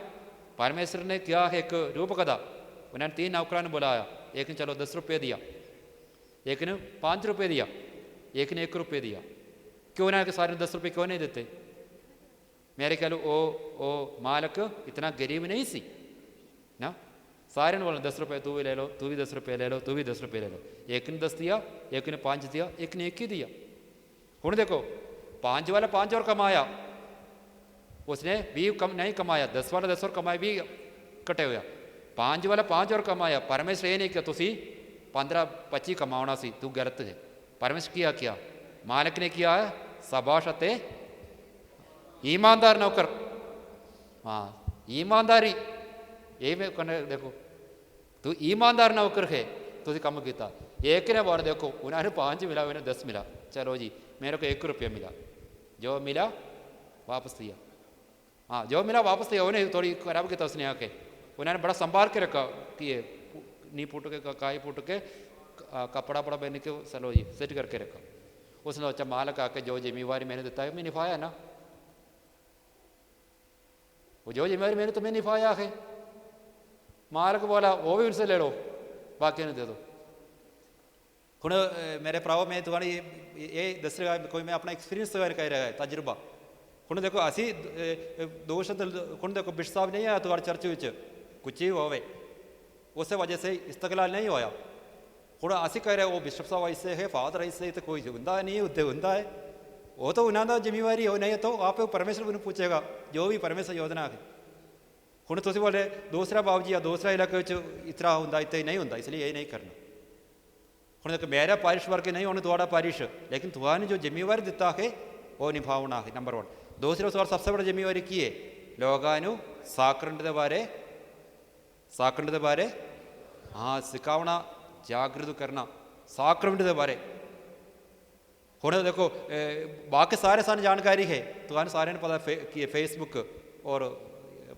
ਪਰਮੇਸ਼ਰ ਨੇ ਕਿਹਾ ਹੈ ਇੱਕ ਰੂਪਕ ਦਾ, ਉਹਨਾਂ ਨੇ 3 ਨੌਕਰਾਂ ਨੂੰ ਬੁਲਾਇਆ। ਇੱਕ ਨੇ ਚਲੋ 10 रुपये दिया, एक ने 5 रुपये दिया, एक ने 1 रुपये दिया। क्यों उन्होंने के सारे 10 रुपये क्यों नहीं देते? मेरे ख्याल वो मालिक इतना गरीब नहीं सी ना, सारे ने बोला 10 रुपये तू भी ले लो, तू भी 10 रुपये ले लो, तू भी 10 रुपये ले लो। एक ने 10 दिया, एक ने 5 दिया, एक ने 1 ही दिया। हूँ देखो 5 वाला 5 और कमाया, उसने 20 कम नहीं कमाया, 10 वाला 10 और कमाया, 20 कटे हुआ। 5 वाला 5 और कमाया। परमेश्वर ये नहीं कि तुसी 15-25 कमाना सी, तू गलत है। परमेश्वर किया क्या? मालिक ने किया है शाबाश अते ईमानदार नौकर। हाँ ईमानदारी ये मैं कहने देखो तू ईमानदार नौकर है, तुझे कम किया। एक ने बोला देखो उन्होंने 5 मिला, उन्हें 10 मिला, चलो जी मेरे को 1 रुपया मिला, जो मिला वापस दिया। हाँ जो मिला वापस दिया, उन्हें थोड़ी खराब किया उसने आके, उन्होंने बड़ा संभाल के रखा कि ये नी पुट के काई पुट के कपड़ा पड़ा पहन के चलो जी सेट करके रखा। उसने अच्छा मालिक आके जो जिम्मेवारी मैंने देता है मैं निभाया ना, वो जो जिम्मेवारी मैंने तुम्हें निभाया है। मालिक बोला वो भी उनसे ले लो, बाकी ने दे दो। ਹੁਣ ਮੇਰੇ ਭਰਾਓ ਮੈਂ ਤੁਹਾਨੂੰ ਇਹ ਦੱਸ ਰਿਹਾ, ਕੋਈ ਮੈਂ ਆਪਣਾ ਐਕਸਪੀਰੀਅੰਸ ਕਹਿ ਰਿਹਾ ਹੈ, ਤਜਰਬਾ। ਹੁਣ ਦੇਖੋ ਅਸੀਂ 2 शब्द ਹੁਣ देखो बिशप साहब नहीं आया ਤੁਹਾਡੇ ਚਰਚ ਵਿੱਚ, कुछ ही होवे उस वजह से इस्तकलाल नहीं होया। ਹੁਣ ਅਸੀਂ ਕਹਿ ਰਹੇ ਉਹ ਬਿਸ਼ਪ ਸਾਹਿਬ ऐसे है, फादर ऐसे, तो कोई ਹੁੰਦਾ नहीं ਉੱਤੇ ਹੁੰਦਾ है, वो तो उन्होंने जिम्मेवारी हो नहीं तो आप परमेश्वर ਨੂੰ पूछेगा जो भी परमेश्वर योजना है। ਹੁਣ ਤੁਸੀਂ ਬੋਲੇ ਦੂਸਰਾ ਬਾਬੂ ਜੀ ਆ ਦੂਸਰਾ ਇਲਾਕੇ ਵਿੱਚ ਇਸ ਤਰ੍ਹਾਂ ਹੁੰਦਾ, ਇੱਥੇ ਨਹੀਂ ਹੁੰਦਾ, ਇਸ ਲਈ ਇਹ ਨਹੀਂ ਕਰਨਾ। ਹੁਣ ਦੇਖੋ ਮੇਰਾ ਪਾਰਿਸ਼ ਵਰਗੇ ਨਹੀਂ ਹੋਣੇ ਤੁਹਾਡਾ ਪਾਰਿਸ਼, लेकिन ਤੁਹਾਨੂੰ जो जिम्मेवारी ਦਿੱਤਾ है वो निभावना है, नंबर 1। दूसरी और सबसे बड़ी जिम्मेवारी की है लोगों साकरंड के बारे हाँ सिखावना, जागृत करना साकरंड के बारे। हुण देखो बाकी सारे सारी जानकारी है, तो सारे ने पता कि फेसबुक और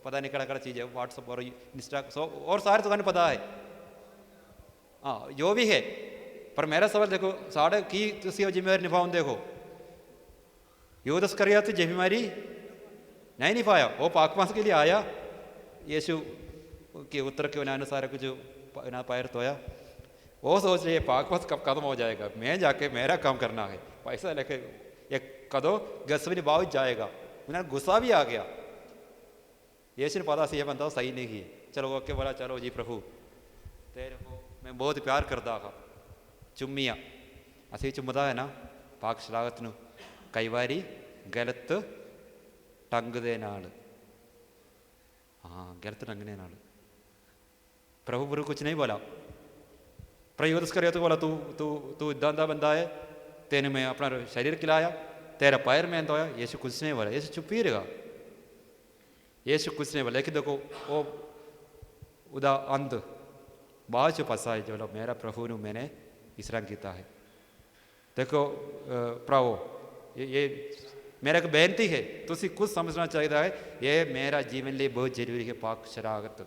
पता नहीं कड़ा चीज़ है, व्हाट्सअप और इंस्टा और सारे तो पता है। हाँ जो भी है, पर मेरा सवाल देखो साढ़े की जिम्मेवारी निभाओ। देखो यूदस करिया तो जिम्मेवारी नहीं निभाया, वो पाकमास के लिए आया, यीशु के उत्तर के उन्होंने सारा कुछ पैर धोया। वो सोच रही है पाकमास कब खत्म हो जाएगा, मैं जाके मेरा काम करना है, पैसा लेके एक कदों गसवनी बाव जाएगा। उन्हें गुस्सा भी आ गया, यीशु ने पता सी ये बंदा सही नहीं है, चलो ओके बोला चलो जी प्रभु तेरे को मैं बहुत प्यार करता था। चुम्मिया असी चुम्मदा है ना पाक शरारत नूं कई बारी गलत ढंग दे नाल, हाँ गलत ढंग दे नाल। प्रभु गुरु कुछ नहीं बोला, प्रयोदस करे तो बोला तू तू तू इदा दा बंदा है, तेने मैं अपना शरीर खिलाया, तेरा पैर में धोया। यीशु कुछ नहीं बोला, यीशु चुप ही रहा, यीशु कुछ नहीं बोला। लेकिन देखो वो उदा अंत बाद च पसा है जो मेरा प्रभु नूं मैंने इस तरह किया है। देखो भराओ, ये मेरा एक बेनती है, तुसी कुछ समझना चाहिए है, ये मेरा जीवन लिए बहुत जरूरी है। पाक शरागत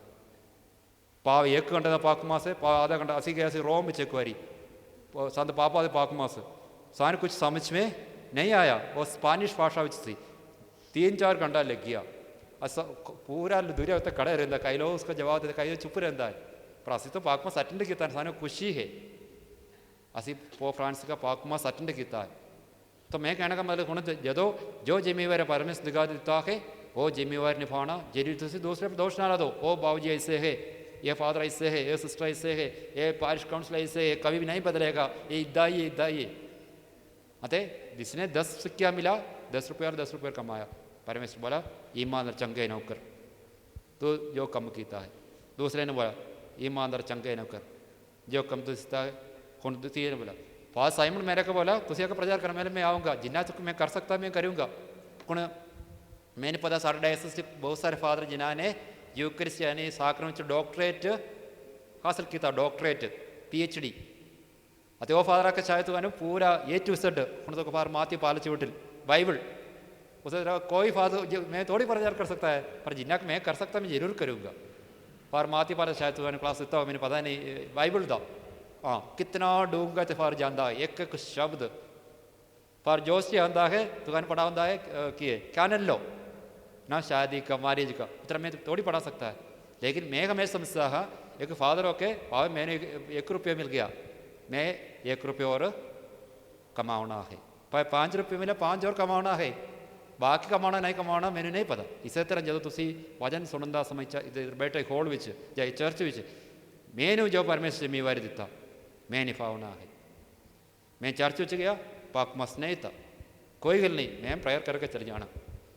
पाव 1 घंटे का पाक मास है, पाव आधा घंटा। असी गए रोम में एक बारी संत पापा के पाक मास, सारे कुछ समझ में नहीं आया, वो स्पेनिश भाषा में थी। 3-4 घंटा लग गया। अस पूरा दूर होता खड़ा रहता, कई लोग उसका जवाब देते, कई लोग चुप रहता है। पर असी तो पाक मास अटेंड किया, सारे खुशी है असी पोप फ्रांसिस का पाक मास अटेंड किया है। तो मैं कहने का मतलब हूँ जो जिम्मेवारी परमेश्वर निगाह दिता है वो जिम्मेवारी निभाना जरूरी। तुम दूसरे पर दोष ना ला दो, ओ बाबू जी ऐसे है, ये फादर ऐसे है, ये सिस्टर ऐसे है, ये पारिश काउंसिल ऐसे है, कभी भी नहीं बदलेगा, ये इदा ही इदा ही। अतः जिसने 10 सिक्का मिला, 10 रुपये और 10 रुपये कमाया, परमेश्वर बोला ईमानदार चंगे नौकर, तो जो कम किया है। दूसरे ने बोला ईमानदार चंगे नौकर, जो कम तो सीता है। कौन तीसरे ने बोला फादर साइमन मेरे को बोला तुम का प्रचार कर, मैं आऊँगा, जिन्ना तक मैं कर सकता मैं करूँगा। हूँ मैंने पता सारे डायसिस बहुत सारे फादर जिन्होंने यूक्रिस्ट यानी साक्रम डॉक्टरेट हासिल किया, डॉक्टरेट PhD। अत वो फादर आके शायद तो पूरा A to Z हूँ तो फादर माथी पालच विटिल बाइबल उसे कोई फादर मैं थोड़ी प्रचार कर सकता है, पर जिन्ना मैं कर सकता मैं जरूर करूँगा। फादर माथी पालच शायद तो क्लास दिता हो, मैंने पता नहीं बाइबल का। हाँ कितना डूंगा तो फार जाता है, एक एक शब्द फार जोश से आता है। तो पढ़ा होता है कि कैनन लो ना शादी का मैरिज का, इतना मैं थोड़ी पढ़ा सकता है। लेकिन मैं हमें समझता है एक फादर होके और मैंने 1 रुपया मिल गया, मैं 1 रुपये और कमाना है, पर 5 रुपये मिले 5 और कमाना है, बाकी कमाना नहीं कमाना मैंने नहीं पता। इस तरह जो तुम वजन सुनता समय बैठे हॉल में या चर्च में मैंने जो परमेश्वर जिम्मेवारी दिता मैं निभावना है। मैं चर्च में गया, पाक मास नहीं था, कोई गल नहीं, मैं प्रेयर करके चले जाना,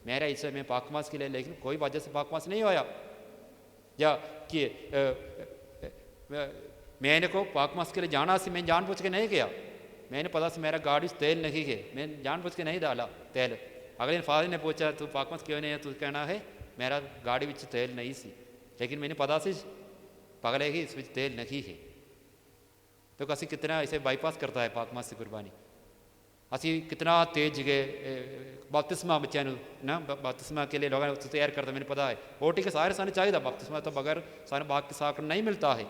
मेरा इच्छा मैं पाक मास के लिए, लेकिन कोई वजह से पाक मास नहीं होया। या कि मैंने को पाक मास के लिए जाना सी, मैं जानबूझ के नहीं गया, मैंने पता से मेरा गाड़ी तेल नहीं है, मैं जानबूझ के नहीं डाला तेल। अगले दिन फादर ने पूछा तू पाक मास क्यों नहीं है, तो कहना है मेरा गाड़ी में तेल नहीं सी, लेकिन मैंने पता सी पगले ही इसमें तेल नहीं है। तो असी कितना इसे बाईपास करता है पाक मास की कुर्बानी। असी कितना तेज गए बपतिस्मा बच्चों ना, बपतिस्मा के लिए लोगों तैयार करता, मैंने पता है ओटी के सारे साने चाहिए, बपतिस्मा तो बगैर सारे बाकी साकर नहीं मिलता है।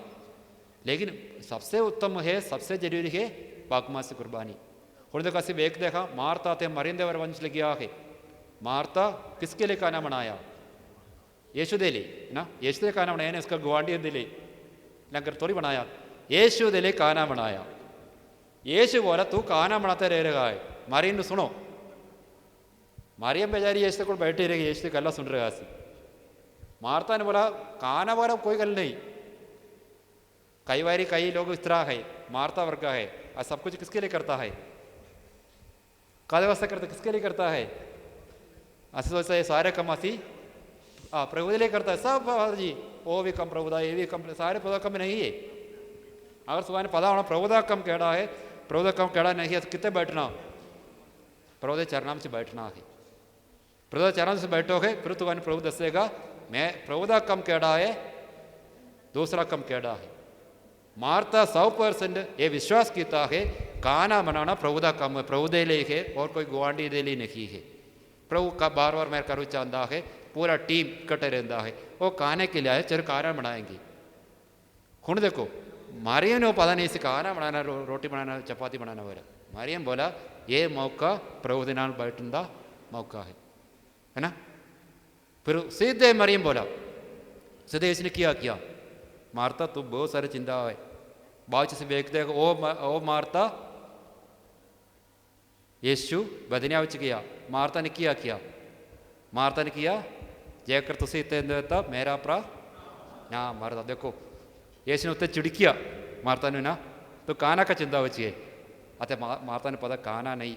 लेकिन सबसे उत्तम है, सबसे जरूरी है पाक मास की कुर्बानी। और देखो असी वेख देखा मारता थे मरियम देवर वंश ले गया है। मारता किसके लिए खाना बनाया, यीशु दे लिए ना, यीशु दे खाना बनाया ने, उसका गुआंढी दे लिए लंगर थोड़ी बनाया, यीशु दे लिए खाना बनाया। यीशु बोला तू खाना बनाते रह रहा है, मरियम ने सुनो, मरियम बेचारी यीशु को बैठी रहेगी, यीशु गला सुन रहा सी। मारता ने बोला खाना वाला कोई गल नहीं, कई बारी कई लोग इस तरह है, मारता वर्ग है, और सब कुछ किसके लिए करता है, कादे वास्ते करता, किसके लिए करता है, असि सोचता है सारे कम असी प्रभु के लिए करता है सब जी, वो भी कम प्रभु दा, ये भी कम, सारे प्रभु कम नहीं है। अगर सुबह ने पता होना प्रभु का कम केड़ा है, प्रभु का कम केड़ा नहीं है, तो कितने बैठना, प्रभु के चरणों में बैठना है। प्रभु के चरणों से बैठोगे फिर तुम्हें प्रभु दसेगा मैं प्रभु का कम केड़ा है, दूसरा कम केड़ा है। मारता 100% ये विश्वास किया है खाना बनाना प्रभु का कम है, प्रभु दे लिए है और कोई गुआंढी दे लिए नहीं है। प्रभु का बार बार मैं करूँ चाहता है, पूरा टीम इकट्ठे रहता है, वो खाने के लिए आए चलो खाना बनाएंगे। हूँ देखो मरियम ने पता नहीं इसे खाना बनाना, रोटी बनाना, चपाती बनाना वगैरह। मरियम बोला ये मौका प्रभु के नाल बैठने का मौका है ना। फिर सीधे मरियम बोला, सीधे इसने किया मारता तू बहुत सारी चिंता है, बाद से देखते ओ मारता यीशु बदनिया विच गया, मारता ने किया मारता ने किया जेकर तुसी इतने देता मेरा भरा ना मारता। देखो यीशु ने उत्ते चिड़किया मारता ने ना, तो खाना का चिंता बची है, अतः मारता ने पता खाना नहीं,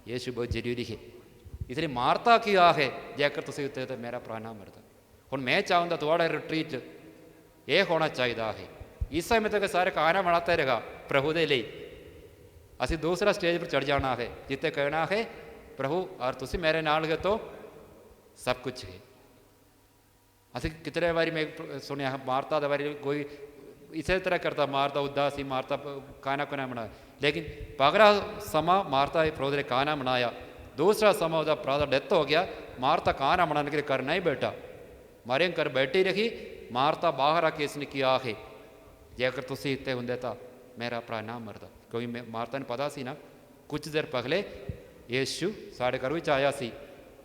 यीशु बहुत जरूरी है, इसलिए मारता किया है जेकर तुसी उत्ते तो मेरा भरा ना मरता। हुण मैं चाहूँगा थोड़ा रिट्रीट ये होना चाहिए है, इस समय तक सारे खाना बनाते रहेगा प्रभु दे लिए, असी दूसरा स्टेज पर चढ़ जाना है जिते कहना है प्रभु और तुसी मेरे नाल गए तो सब कुछ है। असी कितने बारी मैं सुनिया मारता बारी कोई इसी तरह करता, मारता उदासी, मारता खाना खुना बनाया। लेकिन पगला समा मारता प्रभु ने खाना बनाया, दूसरा समा उसका प्रभु डेथ हो गया, मारता खाना बनाने के लिए कर नहीं बैठा, मरियम कर बैठी रही, मारता बाहर आके इसने किया है जेकर तुसी इतने होंगे तो मेरा भरा ना मरदा, क्योंकि मारता ने पता सी ना कुछ देर पहले यीशु साढ़े घर में आया सी,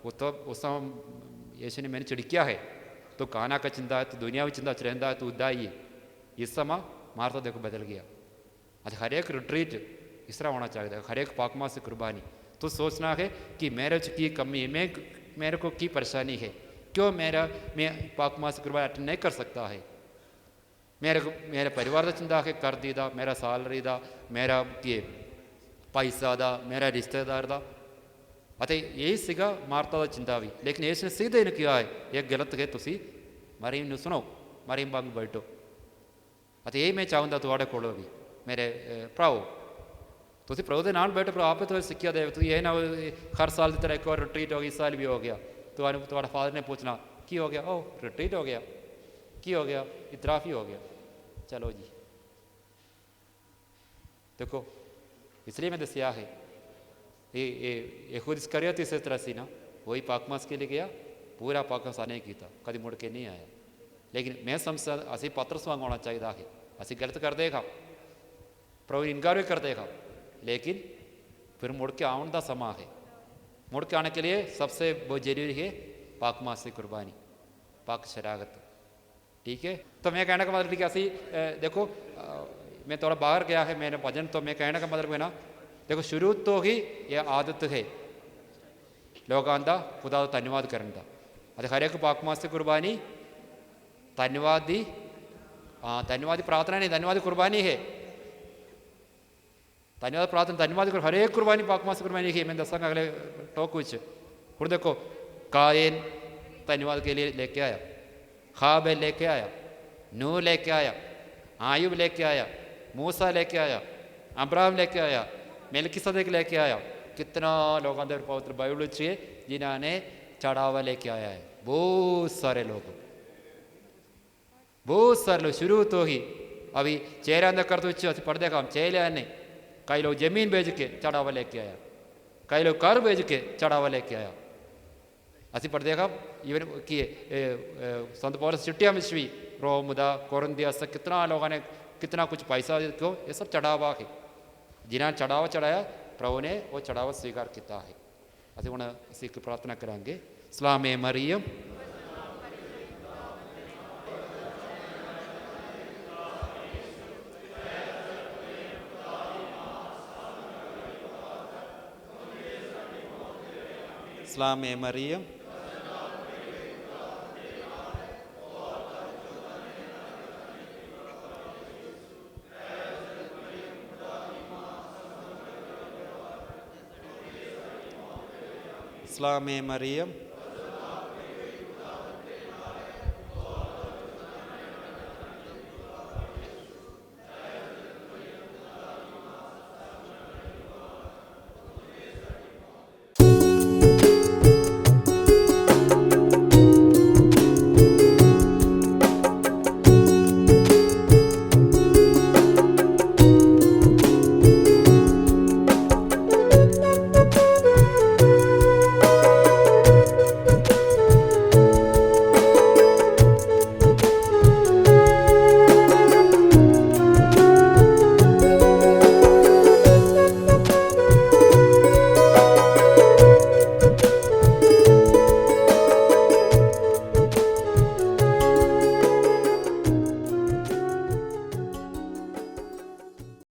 वो तो उस समय यीशु ने मैंने चिड़किया है, तो खाना का चिंता है, तो दुनिया में चिंता रहता है, तो उदा ही है। इस समय मारता देखो बदल गया। अच्छा, हर एक रिट्रीट इस तरह होना चाहिए, हर एक पाकमा से कुर्बानी। तो सोचना है कि मेरे की कमी है, मेरे को की परेशानी है, क्यों मैं पाकमा से कुर्बानी अटेंड नहीं कर सकता है। मेरे परिवार का चिंता है, कर दी दा, मेरा सैलरी दा, मेरा कि पैसा दा, मेरा रिश्तेदार दा। अतः यही सीगा मारता का चिंता भी। लेकिन इसने सीधे ने किया है, यह गलत है, तुसी मरीम ने सुनो, मरीम बाग बैठो। अतः यही मैं चाहूँगा थोड़े कोलो भी मेरे भराओ, तुसी प्रभु के नाल बैठो, आप तो सिक्ख्या दे, तू ये ना हर साल की तरह एक और रिट्रीट हो गई, इस साल भी हो गया, तो तुम्हारा फादर ने पूछना की हो गया, ओ रिट्रीट हो गया, की हो गया, इतराफ़ ही हो गया, चलो जी। देखो इसलिए मैं दसिया है, ये खुद इसकरियत इस तरह से ना, वही पाकमास के लिए गया, पूरा पाकमास आने की था, कभी मुड़ के नहीं आया। लेकिन मैं समझता असी पात्र स्वांग होना चाहिए है, असी गलत कर देगा, प्रभु इनकार भी कर देगा, लेकिन फिर मुड़ के आने का समा है। मुड़ के आने के लिए सबसे बहुत जरूरी है पाकमास की कुर्बानी, पाक शरागत। ठीक है, तो मैं कहने का मतलब कि असी देखो मैं थोड़ा बाहर गया है मैंने भजन, तो मैं कहने का मतलब है ना, देखो शुरू तो ही यह आदत है लोगों का खुदा का धन्यवाद करने का। अरे हर एक पाकमास की कुर्बानी धन्यवादी, हाँ धन्यवादी प्रार्थना नहीं, धन्यवादी कुर्बानी है, धन्यवाद प्रार्थना, धन्यवाद हर एक कुर्बानी पाकमास की कुर्बानी है। मैं दसांगा अगले टॉक कुछ फिर। देखो कायन धन्यवाद के लिए लेके आया, हाबेल लेके आया, नूह लेके आया, आयुब लेके आया, मूसा लेके आया, अब्राहम लेके आया, मेलकिसदेक लेके आया। कितना लोगों ने पवित्र बाइबल चाहिए जिन्होंने चढ़ावा लेके आया है, बहुत सारे लोग, बहुत सारे लोग शुरू तो ही। अभी चेहरे अंदर कर तो अभी पढ़ देखा हम चेहरे नहीं, कई लोग जमीन बेच के चढ़ावा लेके आया, कई लोग घर बेच के चढ़ावा लेके आया। असी पढ़ देखा इवन कि संत पौलुस चिट्ठियां में भी रोम दा कोरिन्थियस कितना लोगों ने कितना कुछ पैसा क्यों, ये सब चढ़ावा है। जिन्होंने चढ़ावा चढ़ाया प्रभु ने वो चढ़ावा स्वीकार किया है। असी हुण असी एक प्रार्थना करांगे। Salameh Maryam Salameh Maryam Salameh Maryam